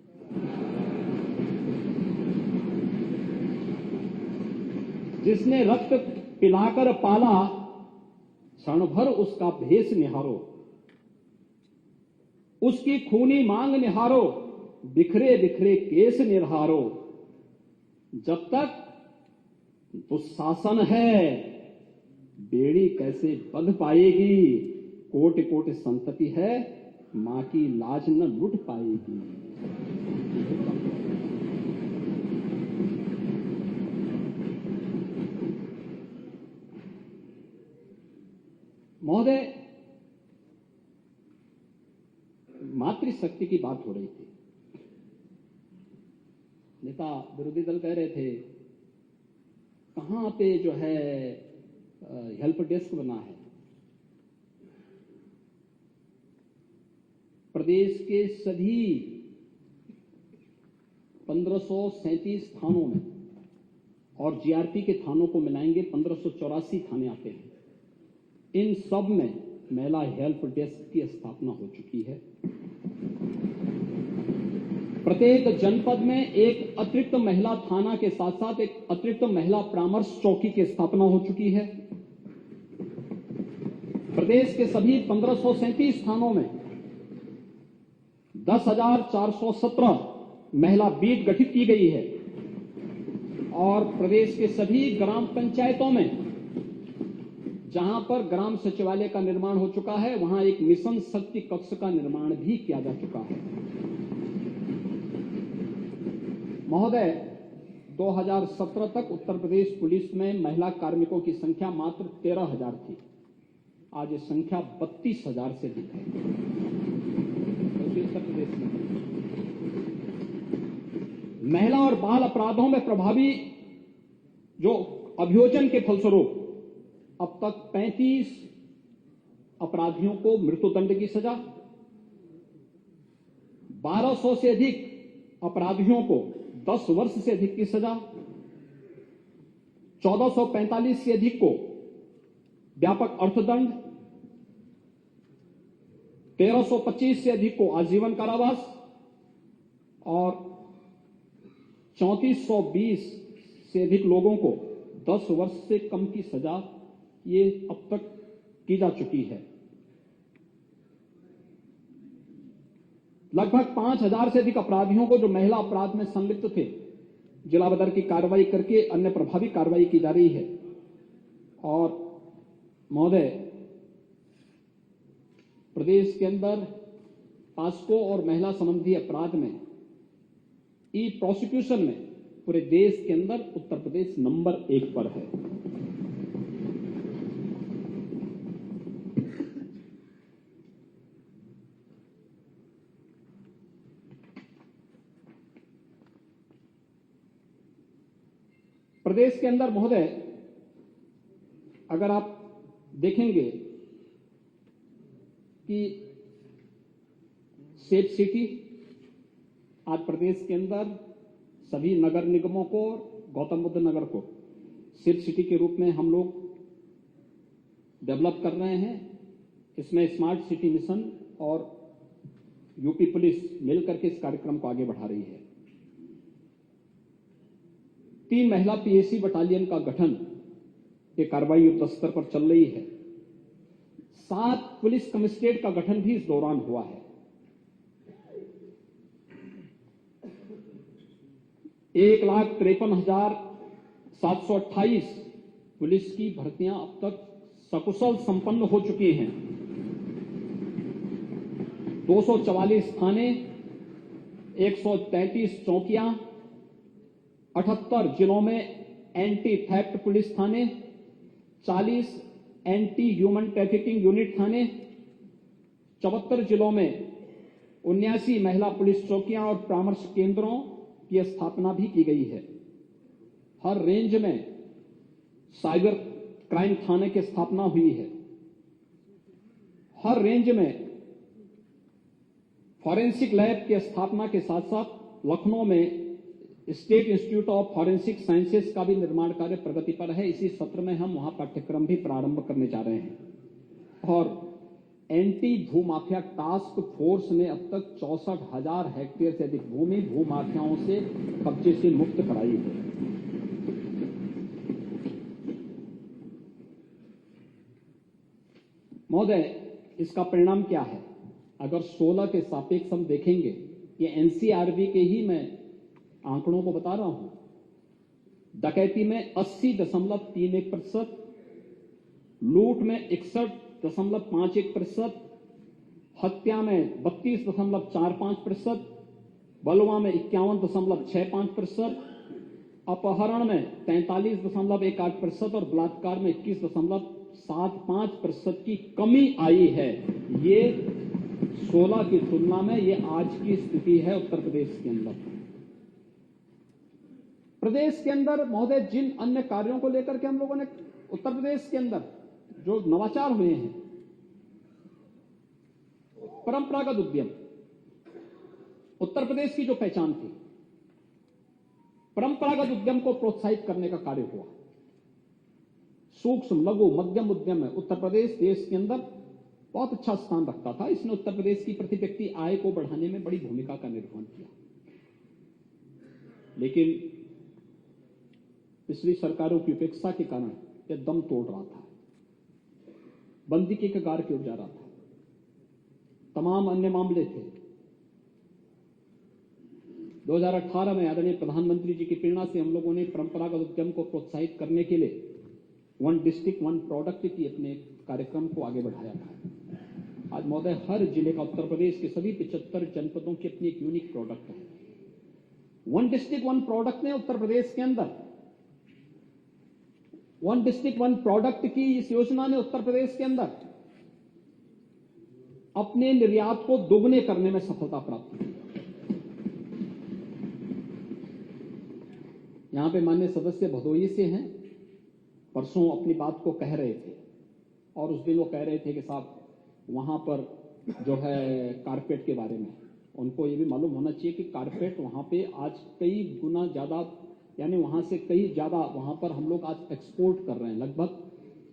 S1: जिसने रक्त पिलाकर पाला, क्षण भर उसका भेष निहारो, उसकी खूनी मांग निहारो, बिखरे बिखरे केस निहारो। जब तक दुशासन है बेड़ी कैसे बंध पाएगी, कोटि कोटि संतति है मां की लाज न लुट पाएगी। महोदय, मातृशक्ति की बात हो रही थी। नेता विरोधी दल कह रहे थे कहां पे जो है हेल्प डेस्क बना है। प्रदेश के सभी 1537 थानों में और जीआरपी के थानों को मिलाएंगे 1584 थाने आते हैं। इन सब में महिला हेल्प डेस्क की स्थापना हो चुकी है। प्रत्येक जनपद में एक अतिरिक्त महिला थाना के साथ साथ एक अतिरिक्त महिला परामर्श चौकी की स्थापना हो चुकी है। प्रदेश के सभी 1537 थानों में 10,417 महिला बीट गठित की गई है और प्रदेश के सभी ग्राम पंचायतों में जहां पर ग्राम सचिवालय का निर्माण हो चुका है, वहां एक मिशन शक्ति कक्ष का निर्माण भी किया जा चुका है। महोदय, 2017 तक उत्तर प्रदेश पुलिस में महिला कार्मिकों की संख्या मात्र 13,000 थी। आज ये संख्या 32,000 से अधिक है उत्तर प्रदेश में। महिला और बाल अपराधों में प्रभावी जो अभियोजन के फलस्वरूप अब तक 35 अपराधियों को मृत्युदंड की सजा, 1200 से अधिक अपराधियों को 10 वर्ष से अधिक की सजा, 1445 से अधिक को व्यापक अर्थदंड, 1325 से अधिक को आजीवन कारावास और 3420 से अधिक लोगों को 10 वर्ष से कम की सजा ये अब तक की जा चुकी है। लगभग 5,000 से अधिक अपराधियों को जो महिला अपराध में संलिप्त थे जिला बदर की कार्रवाई करके अन्य प्रभावी कार्रवाई की जा रही है। और महोदय, प्रदेश के अंदर पास्को और महिला संबंधी अपराध में ई प्रोसिक्यूशन में पूरे देश के अंदर उत्तर प्रदेश नंबर 1 पर है। प्रदेश के अंदर महोदय, अगर आप देखेंगे कि सेफ सिटी आज प्रदेश के अंदर सभी नगर निगमों को, गौतम बुद्ध नगर को सेफ सिटी के रूप में हम लोग डेवलप कर रहे हैं। इसमें स्मार्ट सिटी मिशन और यूपी पुलिस मिलकर के इस कार्यक्रम को आगे बढ़ा रही है। 3 महिला पीएसी बटालियन का गठन ये कार्रवाई युद्ध स्तर पर चल रही है। 7 पुलिस कमिश्नरेट का गठन भी इस दौरान हुआ है। 1,53,728 पुलिस की भर्तियां अब तक सकुशल संपन्न हो चुकी हैं। 244 थाने, 133 चौकियां, 78 जिलों में एंटी थेफ्ट पुलिस थाने, 40 एंटी ह्यूमन ट्रैफिकिंग यूनिट थाने, 74 जिलों में 79 महिला पुलिस चौकियां और परामर्श केंद्रों की स्थापना भी की गई है। हर रेंज में साइबर क्राइम थाने की स्थापना हुई है। हर रेंज में फॉरेंसिक लैब की स्थापना के साथ साथ लखनऊ में state institute of forensic sciences का भी निर्माण कार्य प्रगति पर है। इसी सत्र में हम वहां पाठ्यक्रम भी प्रारंभ करने जा रहे हैं। और एंटी भूमाफिया टास्क फोर्स ने अब तक 64,000 हेक्टेयर से अधिक भूमि भूमाफियाओं से कब्जे से मुक्त कराई है। महोदय, इसका परिणाम क्या है? अगर 16 के सापेक्ष हम देखेंगे, ये एनसीआरबी के ही मैं आंकड़ों को बता रहा हूं। डकैती में 80.31%, लूट में 61.51%, हत्या में 32.45%, बलवा में 51.65%, अपहरण में 43.18% और बलात्कार में 21.75% की कमी आई है। ये 16 की तुलना में ये आज की स्थिति है उत्तर प्रदेश के अंदर। प्रदेश के अंदर महोदय, जिन अन्य कार्यों को लेकर के हम लोगों ने उत्तर प्रदेश के अंदर जो नवाचार हुए हैं, परंपरागत उद्यम उत्तर प्रदेश की जो पहचान थी, परंपरागत उद्यम को प्रोत्साहित करने का कार्य हुआ। सूक्ष्म लघु मध्यम उद्यम में उत्तर प्रदेश देश के अंदर बहुत अच्छा स्थान रखता था। इसने उत्तर प्रदेश की प्रति व्यक्ति आय को बढ़ाने में बड़ी भूमिका का निर्वहन किया। लेकिन पिछली सरकारों की उपेक्षा के कारण यह दम तोड़ रहा था, बंदी के कगार की ओर जा रहा था। तमाम अन्य मामले थे। 2018 में आदरणीय प्रधानमंत्री जी की प्रेरणा से हम लोगों ने परंपरागत उद्यम को प्रोत्साहित करने के लिए 1 डिस्ट्रिक्ट 1 प्रोडक्ट की अपने कार्यक्रम को आगे बढ़ाया था। आज महोदय, हर जिले का उत्तर प्रदेश के सभी 75 जनपदों की अपनी एक यूनिक प्रोडक्ट है। 1 डिस्ट्रिक्ट 1 प्रोडक्ट ने उत्तर प्रदेश के अंदर 1 डिस्ट्रिक्ट 1 प्रोडक्ट की इस योजना ने उत्तर प्रदेश के अंदर अपने निर्यात को दोगुने करने में सफलता प्राप्त की। यहां पे माननीय सदस्य भदोही से हैं, परसों अपनी बात को कह रहे थे और उस दिन वो कह रहे थे कि साहब वहां पर जो है कारपेट के बारे में उनको ये भी मालूम होना चाहिए कि कारपेट वहां पे आज कई गुना ज्यादा, यानी वहां से कई ज्यादा वहां पर हम लोग आज एक्सपोर्ट कर रहे हैं। लगभग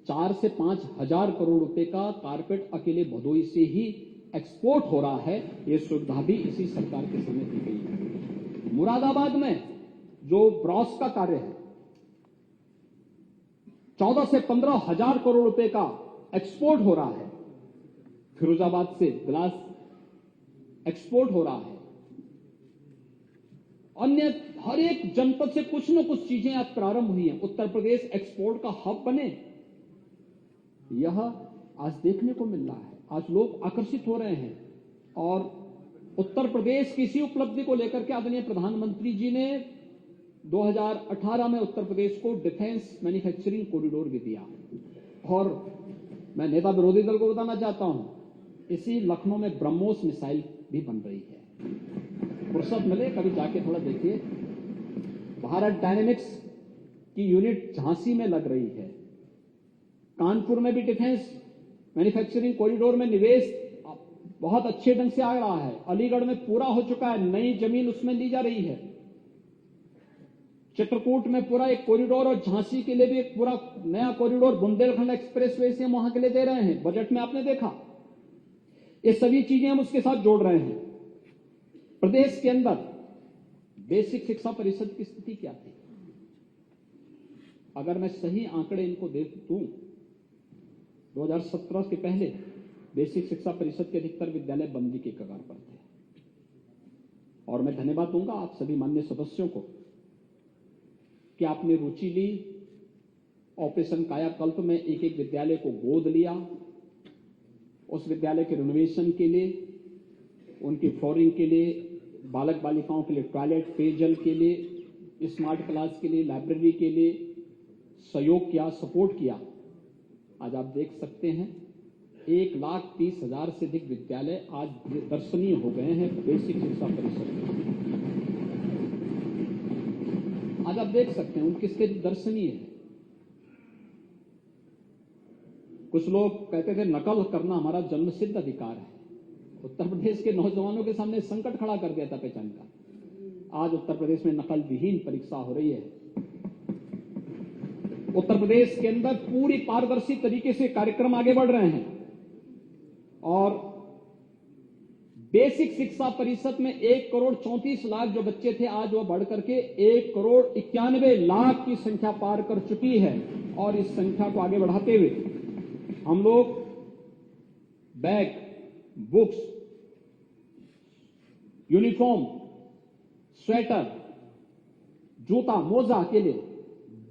S1: 4 से 5 हजार करोड़ रुपए का कारपेट अकेले भदोही से ही एक्सपोर्ट हो रहा है। ये सुविधा भी इसी सरकार के समय दी गई है। मुरादाबाद में जो ब्रॉस का कार्य है, 14 से 15 हजार करोड़ रुपए का एक्सपोर्ट हो रहा है। फिरोजाबाद से ग्लास एक्सपोर्ट हो रहा है। अन्य हर एक जनपद से कुछ न कुछ चीजें आज प्रारंभ हुई हैं। उत्तर प्रदेश एक्सपोर्ट का हब बने, यह आज देखने को मिल रहा है। आज लोग आकर्षित हो रहे हैं और उत्तर प्रदेश की इसी उपलब्धि को लेकर के आदरणीय प्रधानमंत्री जी ने 2018 में उत्तर प्रदेश को डिफेंस मैन्युफैक्चरिंग कॉरिडोर भी दिया। और मैं नेता विरोधी दल को बताना चाहता हूं, इसी लखनऊ में ब्रह्मोस मिसाइल भी बन रही है। फुर्सत मिले कभी जाके थोड़ा देखिए। भारत डायनेमिक्स की यूनिट झांसी में लग रही है। कानपुर में भी डिफेंस मैन्युफैक्चरिंग कॉरिडोर में निवेश बहुत अच्छे ढंग से आ रहा है। अलीगढ़ में पूरा हो चुका है, नई जमीन उसमें ली जा रही है। चित्रकूट में पूरा एक कॉरिडोर और झांसी के लिए भी एक पूरा नया कॉरिडोर बुंदेलखंड एक्सप्रेसवे से हम वहां के लिए दे रहे हैं। बजट में आपने देखा, ये सभी चीजें हम उसके साथ जोड़ रहे हैं। प्रदेश के अंदर बेसिक शिक्षा परिषद की स्थिति क्या थी? अगर मैं सही आंकड़े इनको देख दूं, 2017 के पहले बेसिक शिक्षा परिषद के अधिकतर विद्यालय बंदी के कगार पर थे। और मैं धन्यवाद दूंगा आप सभी माननीय सदस्यों को कि आपने रुचि ली। ऑपरेशन कायाकल्प में एक एक विद्यालय को गोद लिया, उस विद्यालय के रिनोवेशन के लिए, उनकी फ्लोरिंग के लिए, बालक बालिकाओं के लिए टॉयलेट, पेयजल के लिए, स्मार्ट क्लास के लिए, लाइब्रेरी के लिए सहयोग किया, सपोर्ट किया। आज आप देख सकते हैं 1,30,000 से अधिक विद्यालय आज दर्शनीय हो गए हैं बेसिक शिक्षा परिषद में। आज आप देख सकते हैं उनकी स्थिति दर्शनीय है। कुछ लोग कहते थे नकल करना हमारा जन्मसिद्ध अधिकार है। उत्तर प्रदेश के नौजवानों के सामने संकट खड़ा कर दिया था पहचान का। आज उत्तर प्रदेश में नकल विहीन परीक्षा हो रही है। उत्तर प्रदेश के अंदर पूरी पारदर्शी तरीके से कार्यक्रम आगे बढ़ रहे हैं और बेसिक शिक्षा परिषद में 1,34,00,000 जो बच्चे थे, आज वह बढ़ करके 1,91,00,000 की संख्या पार कर चुकी है। और इस संख्या को आगे बढ़ाते हुए हम लोग बैग, बुक्स, यूनिफॉर्म, स्वेटर, जूता, मोजा के लिए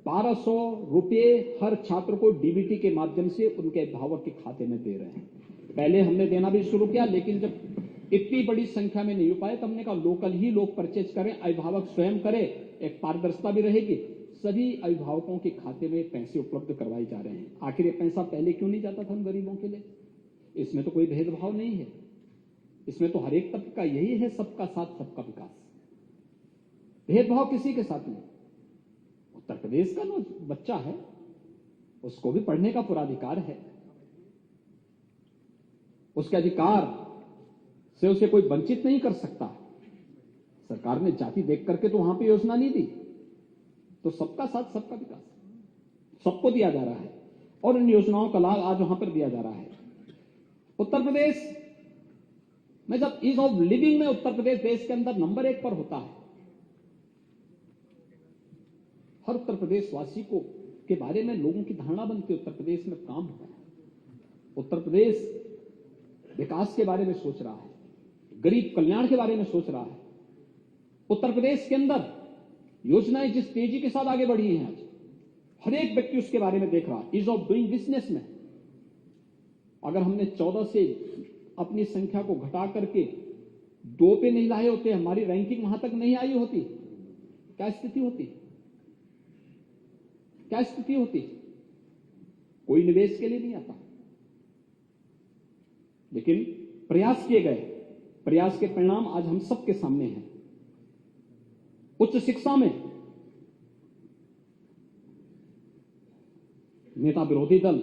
S1: 1,200 रुपये हर छात्र को डीबीटी के माध्यम से उनके अभिभावक के खाते में दे रहे हैं। पहले हमने देना भी शुरू किया, लेकिन जब इतनी बड़ी संख्या में नहीं हो पाए तो हमने कहा लोकल ही लोग परचेज करें, अभिभावक स्वयं करें, एक पारदर्शिता भी रहेगी। सभी अभिभावकों के खाते में पैसे उपलब्ध करवाए जा रहे हैं। आखिर ये पैसा पहले क्यों नहीं जाता था उन गरीबों के लिए? इसमें तो कोई भेदभाव नहीं है, इसमें तो हर एक तबके का यही है, सबका साथ सबका विकास। भेदभाव किसी के साथ नहीं। उत्तर प्रदेश का जो बच्चा है उसको भी पढ़ने का पूरा अधिकार है। उसके अधिकार से उसे कोई वंचित नहीं कर सकता। सरकार ने जाति देख करके तो वहां पे योजना नहीं दी, तो सबका साथ सबका विकास सबको दिया जा रहा है और इन योजनाओं का लाभ आज वहां पर दिया जा रहा है। उत्तर प्रदेश में जब ईज ऑफ लिविंग में उत्तर प्रदेश देश के अंदर नंबर 1 पर होता है, हर उत्तर प्रदेश वासी को के बारे में लोगों की धारणा बनती है उत्तर प्रदेश में काम हो रहा है। उत्तर प्रदेश विकास के बारे में सोच रहा है, गरीब कल्याण के बारे में सोच रहा है। उत्तर प्रदेश के अंदर योजनाएं जिस तेजी के साथ आगे बढ़ी हैं, आज हर एक व्यक्ति उसके बारे में देख रहा है। ईज ऑफ डूइंग बिजनेस में अगर हमने 14 से अपनी संख्या को घटा करके 2 पे नहीं लाए होते, हमारी रैंकिंग वहां तक नहीं आई होती, क्या स्थिति होती? क्या स्थिति होती? कोई निवेश के लिए नहीं आता, लेकिन प्रयास किए गए, प्रयास के परिणाम आज हम सबके सामने हैं। उच्च शिक्षा में नेता विरोधी दल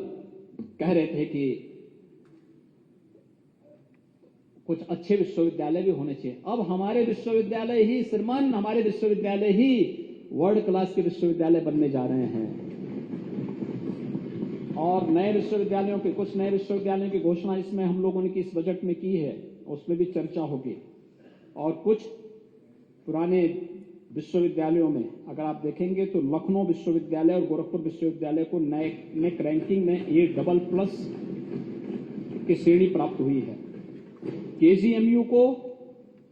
S1: कह रहे थे कि कुछ अच्छे विश्वविद्यालय भी होने चाहिए। अब हमारे विश्वविद्यालय ही श्रीमान, हमारे विश्वविद्यालय ही वर्ल्ड क्लास के विश्वविद्यालय बनने जा रहे हैं और नए विश्वविद्यालयों के कुछ नए विश्वविद्यालयों की घोषणा इसमें हम लोगों ने इस बजट में की है, उसमें भी चर्चा होगी। और कुछ पुराने विश्वविद्यालयों में अगर आप देखेंगे तो लखनऊ विश्वविद्यालय और गोरखपुर विश्वविद्यालय को नेक रैंकिंग में A++ की श्रेणी प्राप्त हुई है। KGMU को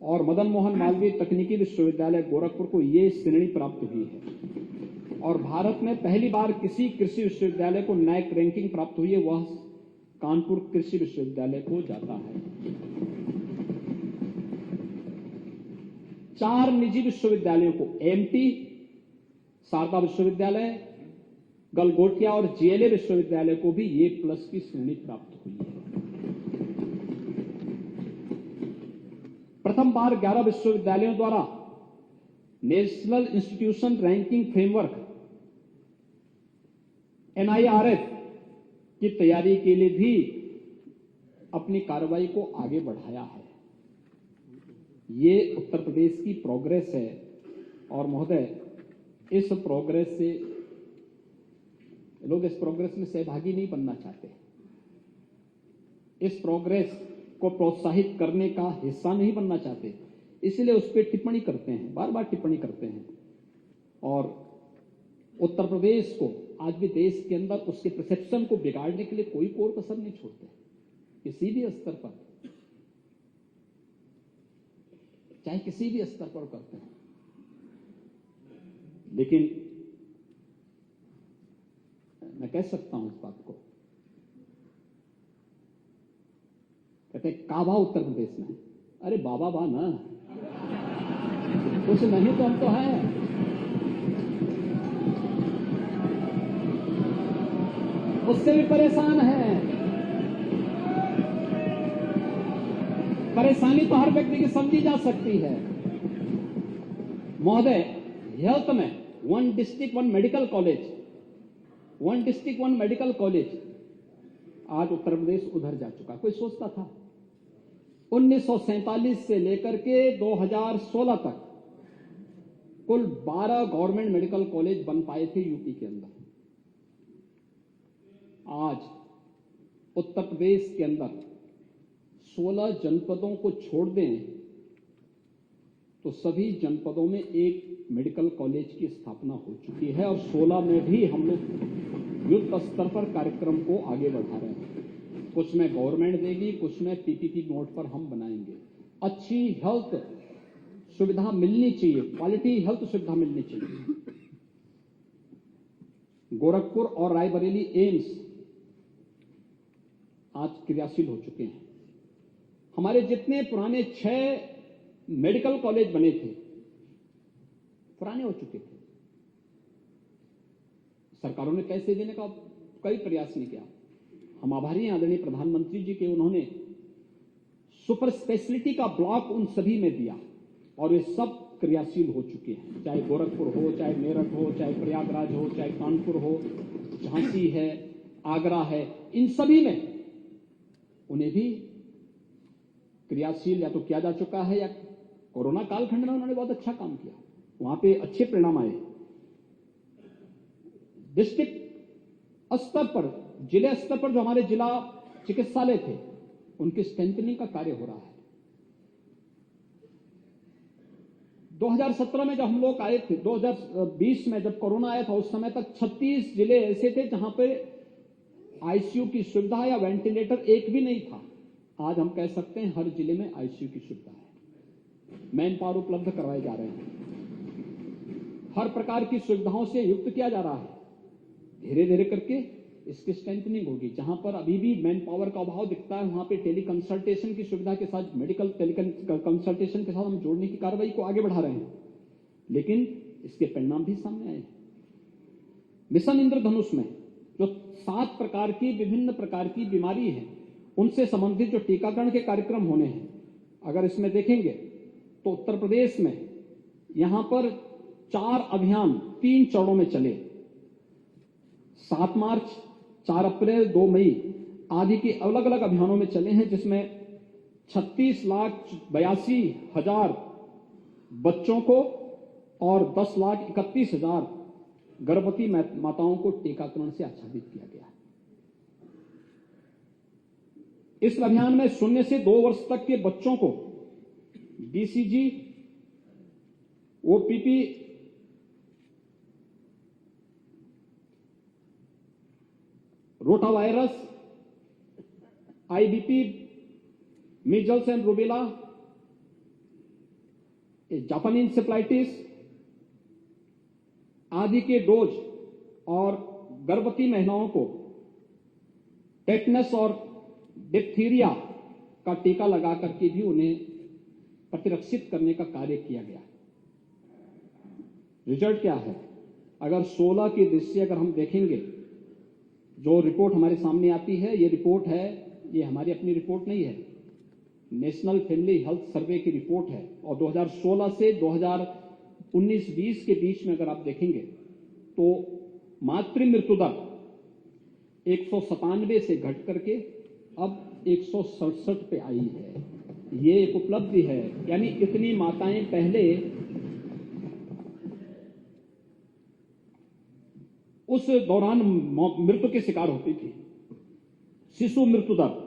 S1: और मदन मोहन मालवीय तकनीकी विश्वविद्यालय गोरखपुर को ये श्रेणी प्राप्त हुई है। और भारत में पहली बार किसी कृषि विश्वविद्यालय को नैक रैंकिंग प्राप्त हुई है, वह कानपुर कृषि विश्वविद्यालय को जाता है। 4 निजी विश्वविद्यालयों को एमटी, शारदा विश्वविद्यालय, गलगोटिया और जेएलए विश्वविद्यालय को भी ये प्लस की श्रेणी प्राप्त हुई है। प्रथम बार 11 विश्वविद्यालयों द्वारा national institution ranking framework NIRF की तैयारी के लिए भी अपनी कार्रवाई को आगे बढ़ाया है। ये उत्तर प्रदेश की प्रोग्रेस है और महोदय इस प्रोग्रेस से लोग इस प्रोग्रेस में सहभागी नहीं बनना चाहते, इस प्रोग्रेस को प्रोत्साहित करने का हिस्सा नहीं बनना चाहते, इसलिए उस पर टिप्पणी करते हैं, बार बार टिप्पणी करते हैं। और उत्तर प्रदेश को आज भी देश के अंदर उसके परसेप्शन को बिगाड़ने के लिए कोई कोर कसर नहीं छोड़ते, किसी भी स्तर पर, चाहे किसी भी स्तर पर करते हैं। लेकिन मैं कह सकता हूं इस बात को, कहते काबा उत्तर प्रदेश में, अरे बाबा बा ना, कुछ नहीं तो हम तो हैं। उससे भी परेशान है। परेशानी तो हर व्यक्ति की समझी जा सकती है महोदय। हेल्थ में 1 district 1 medical college, 1 district 1 medical college, आज उत्तर प्रदेश उधर जा चुका। कोई सोचता था 1947 से लेकर के 2016 तक कुल 12 गवर्नमेंट मेडिकल कॉलेज बन पाए थे यूपी के अंदर। आज उत्तर प्रदेश के अंदर 16 जनपदों को छोड़ दें तो सभी जनपदों में एक मेडिकल कॉलेज की स्थापना हो चुकी है और 16 में भी हम लोग युद्ध स्तर पर कार्यक्रम को आगे बढ़ा रहे हैं। कुछ में गवर्नमेंट देगी, कुछ में पीपीपी मोड पर हम बनाएंगे। अच्छी हेल्थ सुविधा मिलनी चाहिए, क्वालिटी हेल्थ सुविधा मिलनी चाहिए। गोरखपुर और रायबरेली एम्स आज क्रियाशील हो चुके हैं। हमारे जितने पुराने 6 मेडिकल कॉलेज बने थे, पुराने हो चुके थे। सरकारों ने पैसे देने का कई प्रयास नहीं किया। हम आभारी हैं आदरणीय प्रधानमंत्री जी के, उन्होंने सुपर स्पेशलिटी का ब्लॉक उन सभी में दिया और वे सब क्रियाशील हो चुके हैं। चाहे गोरखपुर हो, चाहे मेरठ हो, चाहे प्रयागराज हो, चाहे कानपुर हो, झांसी है, आगरा है, इन सभी में उन्हें भी क्रियाशील या तो किया जा चुका है या कोरोना कालखंड में उन्होंने बहुत अच्छा काम किया, वहां पे अच्छे परिणाम आए। डिस्ट्रिक्ट स्तर पर, जिले स्तर पर जो हमारे जिला चिकित्सालय थे, उनकी स्ट्रेंथनिंग का कार्य हो रहा है। 2017 में जब हम लोग आए थे, 2020 में जब कोरोना आया था, उस समय तक 36 जिले ऐसे थे जहां पे आईसीयू की सुविधा या वेंटिलेटर एक भी नहीं था। आज हम कह सकते हैं हर जिले में आईसीयू की सुविधा है, मैन पावर उपलब्ध करवाए जा रहे हैं, हर प्रकार की सुविधाओं से युक्त किया जा रहा है। धीरे धीरे करके इसकी स्ट्रेंथनिंग होगी। जहां पर अभी भी मैन पावर का अभाव दिखता है, वहां पे टेली कंसल्टेशन की सुविधा के साथ, मेडिकल टेली कंसल्टेशन के साथ हम जोड़ने की कार्रवाई को आगे बढ़ा रहे हैं, लेकिन इसके परिणाम भी सामने आए। मिशन इंद्रधनुष में जो 7 प्रकार की विभिन्न प्रकार की बीमारी है, उनसे संबंधित जो टीकाकरण के कार्यक्रम होने हैं, अगर इसमें देखेंगे तो उत्तर प्रदेश में यहां पर 4 अभियान 3 चरणों में चले। 7 मार्च, 4 अप्रैल, 2 मई आदि के अलग अलग अभियानों में चले हैं, जिसमें 36,82,000 बच्चों को और 10,31,000 गर्भवती माताओं को टीकाकरण से आच्छादित किया गया है। इस अभियान में 0 से 2 वर्ष तक के बच्चों को BCG, OPP, rotavirus, IBP, measles and rubella, जापानी इंसेफ्लाइटिस आदि के डोज और गर्भवती महिलाओं को टेटनस और डिप्थीरिया का टीका लगा करके भी उन्हें प्रतिरक्षित करने का कार्य किया गया। रिजल्ट क्या है? अगर 16 की दृष्टि अगर हम देखेंगे, जो रिपोर्ट हमारे सामने आती है, ये रिपोर्ट है, ये हमारी अपनी रिपोर्ट नहीं है, नेशनल फैमिली हेल्थ सर्वे की रिपोर्ट है। और 2016 से 2019-20 के बीच में अगर आप देखेंगे तो मातृ मृत्यु दर 197 से घट करके अब 167 पे आई है। ये एक उपलब्धि है, यानी इतनी माताएं पहले उस दौरान मृत्यु के शिकार होती थी। शिशु मृत्यु दर,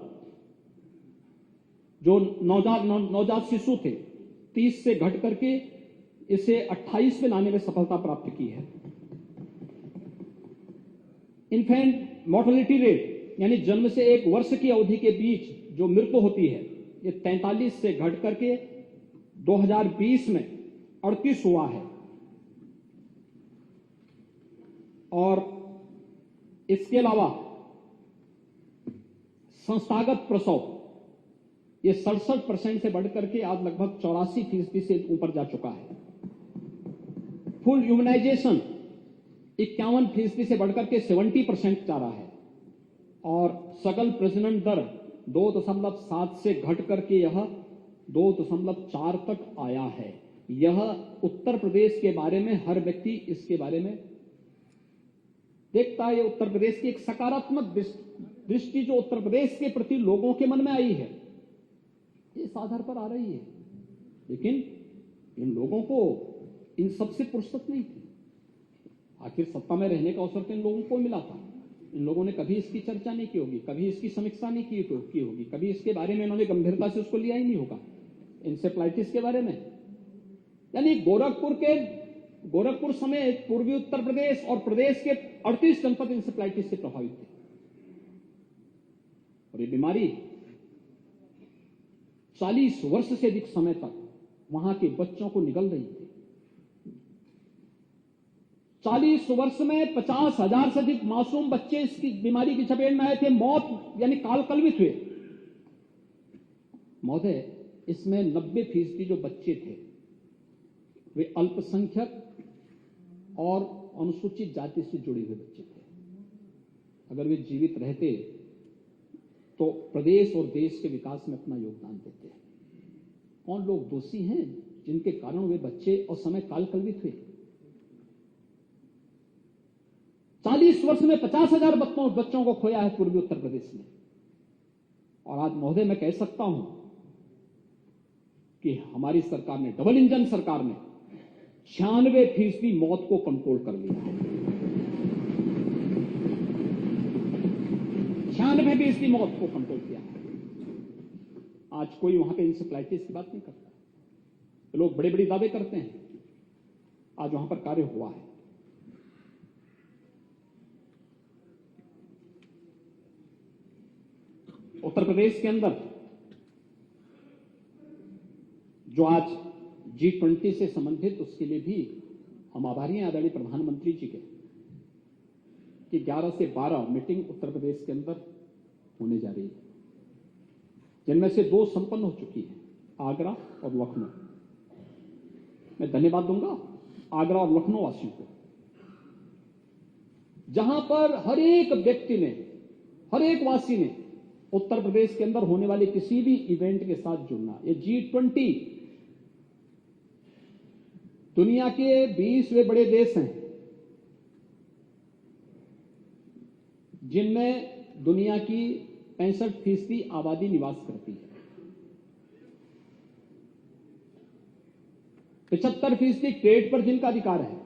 S1: जो नवजात शिशु थे, 30 से घट करके इसे 28 पे लाने में सफलता प्राप्त की है। इन्फेंट मोर्टेलिटी रेट, यानी जन्म से 1 वर्ष की अवधि के बीच जो मृत्यु होती है, ये 43 से घट करके 2020 में 38 हुआ है। और इसके अलावा संस्थागत प्रसव ये 67% से बढ़कर के आज लगभग 84% से ऊपर जा चुका है। फुल इम्यूनाइजेशन 51% से बढ़कर के 70% जा रहा है। और सकल प्रजनन दर 2.7 से घट करके यह 2.4 तक आया है। यह उत्तर प्रदेश के बारे में हर व्यक्ति इसके बारे में देखता है। उत्तर प्रदेश की एक सकारात्मक दृष्टि जो उत्तर प्रदेश के प्रति लोगों के मन में आई है, इस आधार पर आ रही है। लेकिन इन लोगों को इन सबसे फुर्सत नहीं थी। आखिर सत्ता में रहने का अवसर तो इन लोगों को मिला था। इन लोगों ने कभी इसकी चर्चा नहीं की होगी, कभी इसकी समीक्षा नहीं की होगी, कभी इसके बारे में इन्होंने गंभीरता से उसको लिया ही नहीं होगा। इंसेफ्लाइटिस के बारे में, यानी गोरखपुर समेत पूर्वी उत्तर प्रदेश और प्रदेश के 38 जनपद इंसेफ्लाइटिस से प्रभावित थे। और ये बीमारी 40 वर्ष से अधिक समय तक वहां के बच्चों को निगल रही थी। 40 वर्ष में 50,000 से अधिक मासूम बच्चे इसकी बीमारी की चपेट में आए थे। मौत यानी कालकलवित हुए। महोदय, इसमें 90% जो बच्चे थे वे अल्पसंख्यक और अनुसूचित जाति से जुड़े हुए बच्चे थे। अगर वे जीवित रहते तो प्रदेश और देश के विकास में अपना योगदान देते। कौन लोग दोषी हैं जिनके कारण वे बच्चे और समय कालकलवित हुए? 40 वर्ष में 50,000 बच्चों को खोया है पूर्वी उत्तर प्रदेश में। और आज महोदय मैं कह सकता हूं कि हमारी सरकार ने, डबल इंजन सरकार ने 96% मौत को कंट्रोल कर लिया है। 96% मौत को कंट्रोल किया है। आज कोई वहां पे इंसेफ्लाइटिस की बात नहीं करता। लोग बड़े बड़े दावे करते हैं। आज वहां पर कार्य हुआ है। उत्तर प्रदेश के अंदर जो आज G20 से संबंधित, उसके लिए भी हम आभारी हैं आदरणीय प्रधानमंत्री जी के, कि 11 से 12 मीटिंग उत्तर प्रदेश के अंदर होने जा रही है, जिनमें से 2 संपन्न हो चुकी है, आगरा और लखनऊ। मैं धन्यवाद दूंगा आगरा और लखनऊ वासियों को, जहां पर हर एक व्यक्ति ने, हर एक वासी ने उत्तर प्रदेश के अंदर होने वाले किसी भी इवेंट के साथ जुड़ना। ये G20 दुनिया के 20वें बड़े देश हैं, जिनमें दुनिया की 65% आबादी निवास करती है। 75% ट्रेड पर जिनका अधिकार है,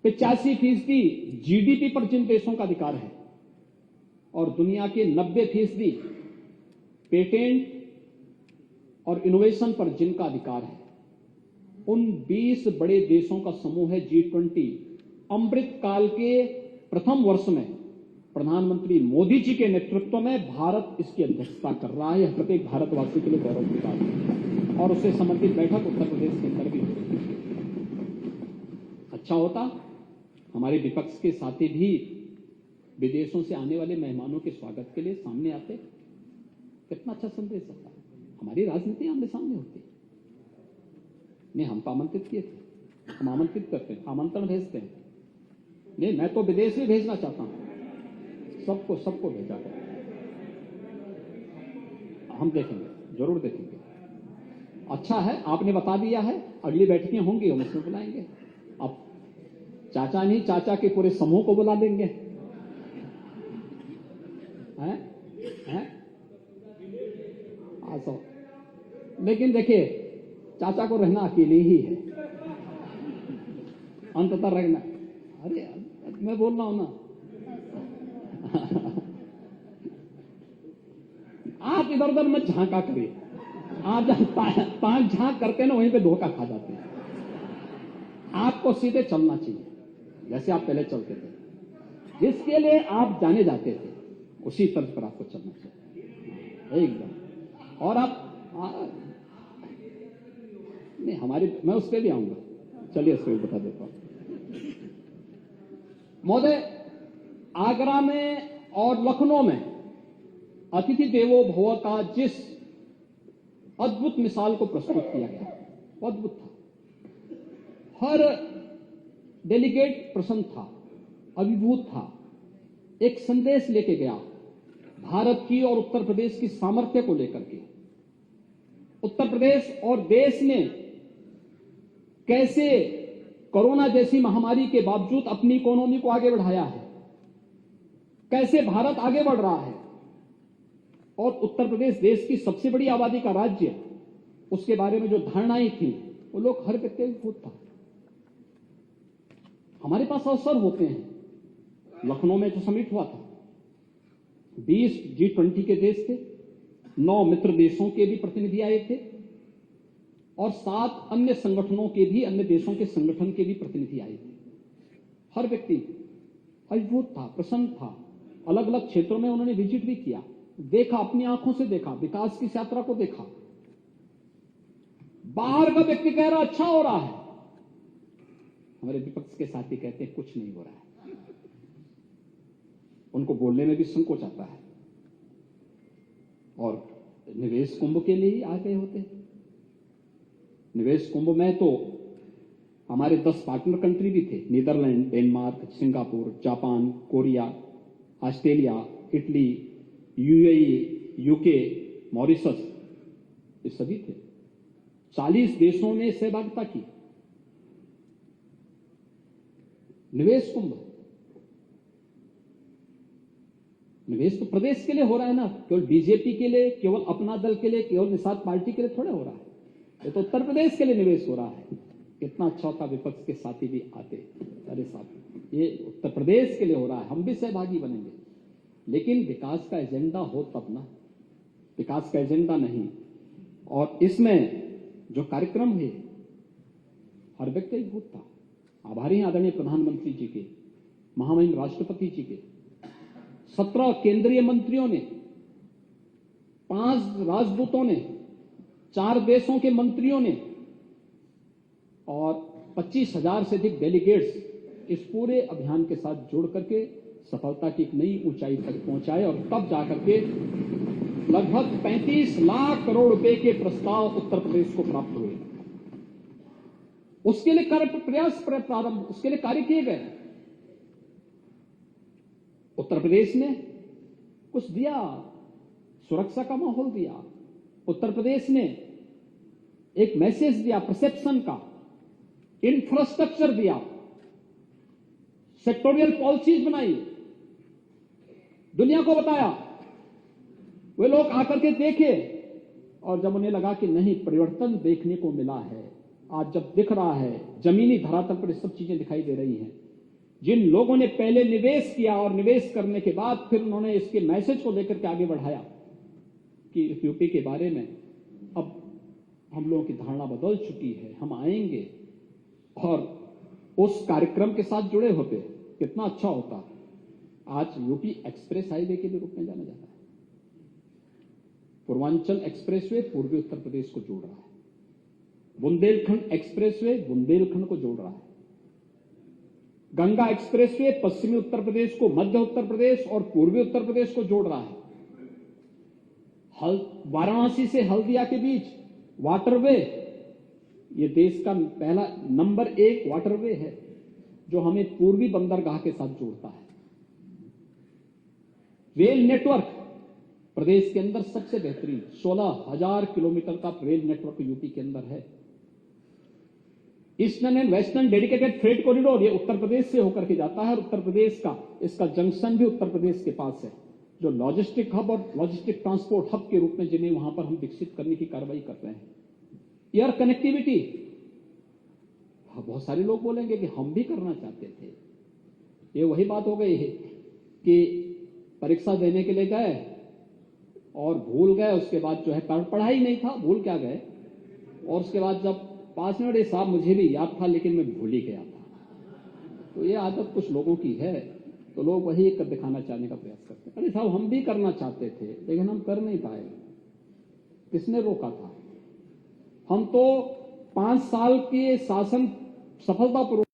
S1: 85% जीडीपी पर जिन देशों का अधिकार है, और दुनिया के 90% पेटेंट और इनोवेशन पर जिनका अधिकार है, उन 20 बड़े देशों का समूह है G20। अमृत काल के प्रथम वर्ष में प्रधानमंत्री मोदी जी के नेतृत्व में भारत इसकी अध्यक्षता कर रहा है। प्रत्येक भारतवासी के लिए गौरव की बात है। और उससे संबंधित बैठक उत्तर प्रदेश के अंदर भी हो रही है। अच्छा होता हमारे विपक्ष के साथी भी विदेशों से आने वाले मेहमानों के स्वागत के लिए सामने आते, कितना अच्छा संदेश आता। हमारी राजनीति आमने सामने होती नहीं, हम तो आमंत्रित किए थे, हम आमंत्रित करते हैं, आमंत्रण भेजते हैं। नहीं, मैं तो विदेश में भेजना चाहता हूं, सबको भेजा कर हम देखेंगे, जरूर देखेंगे। अच्छा है, आपने बता दिया है, अगली बैठकें होंगी हम उसमें बुलाएंगे। अब चाचा नहीं, चाचा के पूरे समूह को बुला देंगे। हैं? लेकिन देखिए, चाचा को रहना अकेले ही है, अंततः रहना। अरे मैं बोल रहा हूं ना, आप इधर उधर मत झांका करिए। आप जहां ताक झांक करते ना, वहीं पे धोखा खा जाते हैं। आपको सीधे चलना चाहिए जैसे आप पहले चलते थे, जिसके लिए आप जाने जाते थे, उसी तर्ज पर आपको चलना चाहिए एकदम। और आप नहीं, मैं उस पर भी आऊंगा, चलिए उसको भी बता देता हूं। महोदय, आगरा में और लखनऊ में अतिथि देवो भव का जिस अद्भुत मिसाल को प्रस्तुत किया गया, वो अद्भुत था। हर डेलीगेट प्रसन्न था, अभिभूत था, एक संदेश लेके गया भारत की और उत्तर प्रदेश की सामर्थ्य को लेकर के। उत्तर प्रदेश और देश ने कैसे कोरोना जैसी महामारी के बावजूद अपनी इकोनॉमी को आगे बढ़ाया है, कैसे भारत आगे बढ़ रहा है, और उत्तर प्रदेश देश की सबसे बड़ी आबादी का राज्य, उसके बारे में जो धारणाएं थी, वो लोग हर व्यक्ति अभिभूत था। हमारे पास अवसर होते हैं। लखनऊ में जो समिट हुआ था, 20 G20 के देश थे, 9 मित्र देशों के भी प्रतिनिधि आए थे, और 7 अन्य संगठनों के भी, अन्य देशों के संगठन के भी प्रतिनिधि आए थे। हर व्यक्ति अभिभूत था, प्रसन्न था। अलग अलग क्षेत्रों में उन्होंने विजिट भी किया, देखा, अपनी आंखों से देखा, विकास की इस यात्रा को देखा। बाहर का व्यक्ति कह रहा अच्छा हो रहा है, हमारे विपक्ष के साथी कहते हैं कुछ नहीं हो रहा है। उनको बोलने में भी संकोच आता है, और निवेश कुंभ के लिए ही आ गए होते। निवेश कुंभ में तो हमारे 10 पार्टनर कंट्री भी थे, Netherlands, Denmark, Singapore, Japan, Korea, Australia, Italy, UAE, UK, Mauritius, ये सभी थे। 40 देशों ने सहभागिता की। निवेश कुंभ, निवेश तो प्रदेश के लिए हो रहा है ना, केवल बीजेपी के लिए, केवल अपना दल के लिए, केवल निषाद पार्टी के लिए थोड़े हो रहा है। ये तो उत्तर प्रदेश के लिए निवेश हो रहा है। कितना अच्छा होता विपक्ष के साथी भी आते, अरे साहब ये उत्तर प्रदेश के लिए हो रहा है, हम भी सहभागी बनेंगे। लेकिन विकास का एजेंडा हो तब ना, विकास का एजेंडा नहीं। और इसमें जो कार्यक्रम हुए, हर व्यक्ति अभिभूत था। आभारी हैं आदरणीय प्रधानमंत्री जी के, महामहिम राष्ट्रपति जी के, 17 केंद्रीय मंत्रियों ने, 5 राजदूतों ने, 4 देशों के मंत्रियों ने, और 25,000 से अधिक डेलीगेट्स इस पूरे अभियान के साथ जोड़ करके सफलता की एक नई ऊंचाई तक पहुंचाए। और तब जाकर के लगभग 35 लाख करोड़ रुपए के प्रस्ताव उत्तर प्रदेश को प्राप्त हुए। उसके लिए प्रारंभ, उसके लिए कार्य किए गए। उत्तर प्रदेश ने कुछ दिया, सुरक्षा का माहौल दिया। उत्तर प्रदेश ने एक मैसेज दिया परसेप्शन का, इंफ्रास्ट्रक्चर दिया, सेक्टोरियल पॉलिसीज बनाई, दुनिया को बताया। वे लोग आकर के देखे, और जब उन्हें लगा कि नहीं, परिवर्तन देखने को मिला है, आज जब दिख रहा है, जमीनी धरातल पर ये सब चीजें दिखाई दे रही हैं। जिन लोगों ने पहले निवेश किया और निवेश करने के बाद फिर उन्होंने इसके मैसेज को लेकर के आगे बढ़ाया कि इस यूपी के बारे में अब हम लोगों की धारणा बदल चुकी है, हम आएंगे, और उस कार्यक्रम के साथ जुड़े होते, कितना अच्छा होता। आज यूपी एक्सप्रेस हाईवे के रूप में जाना जाता है। पूर्वांचल एक्सप्रेसवे पूर्वी उत्तर प्रदेश को जोड़ रहा है। बुंदेलखंड एक्सप्रेसवे बुंदेलखंड को जोड़ रहा है। गंगा एक्सप्रेसवे पश्चिमी उत्तर प्रदेश को मध्य उत्तर प्रदेश और पूर्वी उत्तर प्रदेश को जोड़ रहा है। वाराणसी से हल्दिया के बीच वाटरवे, ये देश का पहला नंबर 1 वाटरवे है जो हमें पूर्वी बंदरगाह के साथ जोड़ता है। रेल नेटवर्क प्रदेश के अंदर सबसे बेहतरीन 16,000 किलोमीटर का रेल नेटवर्क यूपी के अंदर है। Eastern and western dedicated freight corridor, ये उत्तर प्रदेश से होकर के जाता है और उत्तर प्रदेश का इसका जंक्शन भी उत्तर प्रदेश के पास है, जो लॉजिस्टिक हब और लॉजिस्टिक ट्रांसपोर्ट हब के रूप में जिन्हें वहां पर हम विकसित करने की कार्रवाई कर रहे हैं। एयर कनेक्टिविटी, बहुत सारे लोग बोलेंगे कि हम भी करना चाहते थे। ये वही बात हो गई है कि परीक्षा देने के लिए गए और भूल गए, उसके बाद जो है पढ़ाई नहीं था, भूल क्या गए, और उसके बाद जब पास में बड़े साहब मुझे भी याद था लेकिन मैं भूल ही गया था। तो ये आदत कुछ लोगों की है, तो लोग वही कर दिखाना चाहने का प्रयास करते हैं। अरे साहब हम भी करना चाहते थे लेकिन हम कर नहीं पाए, किसने रोका था? हम तो 5 साल के शासन सफलतापूर्वक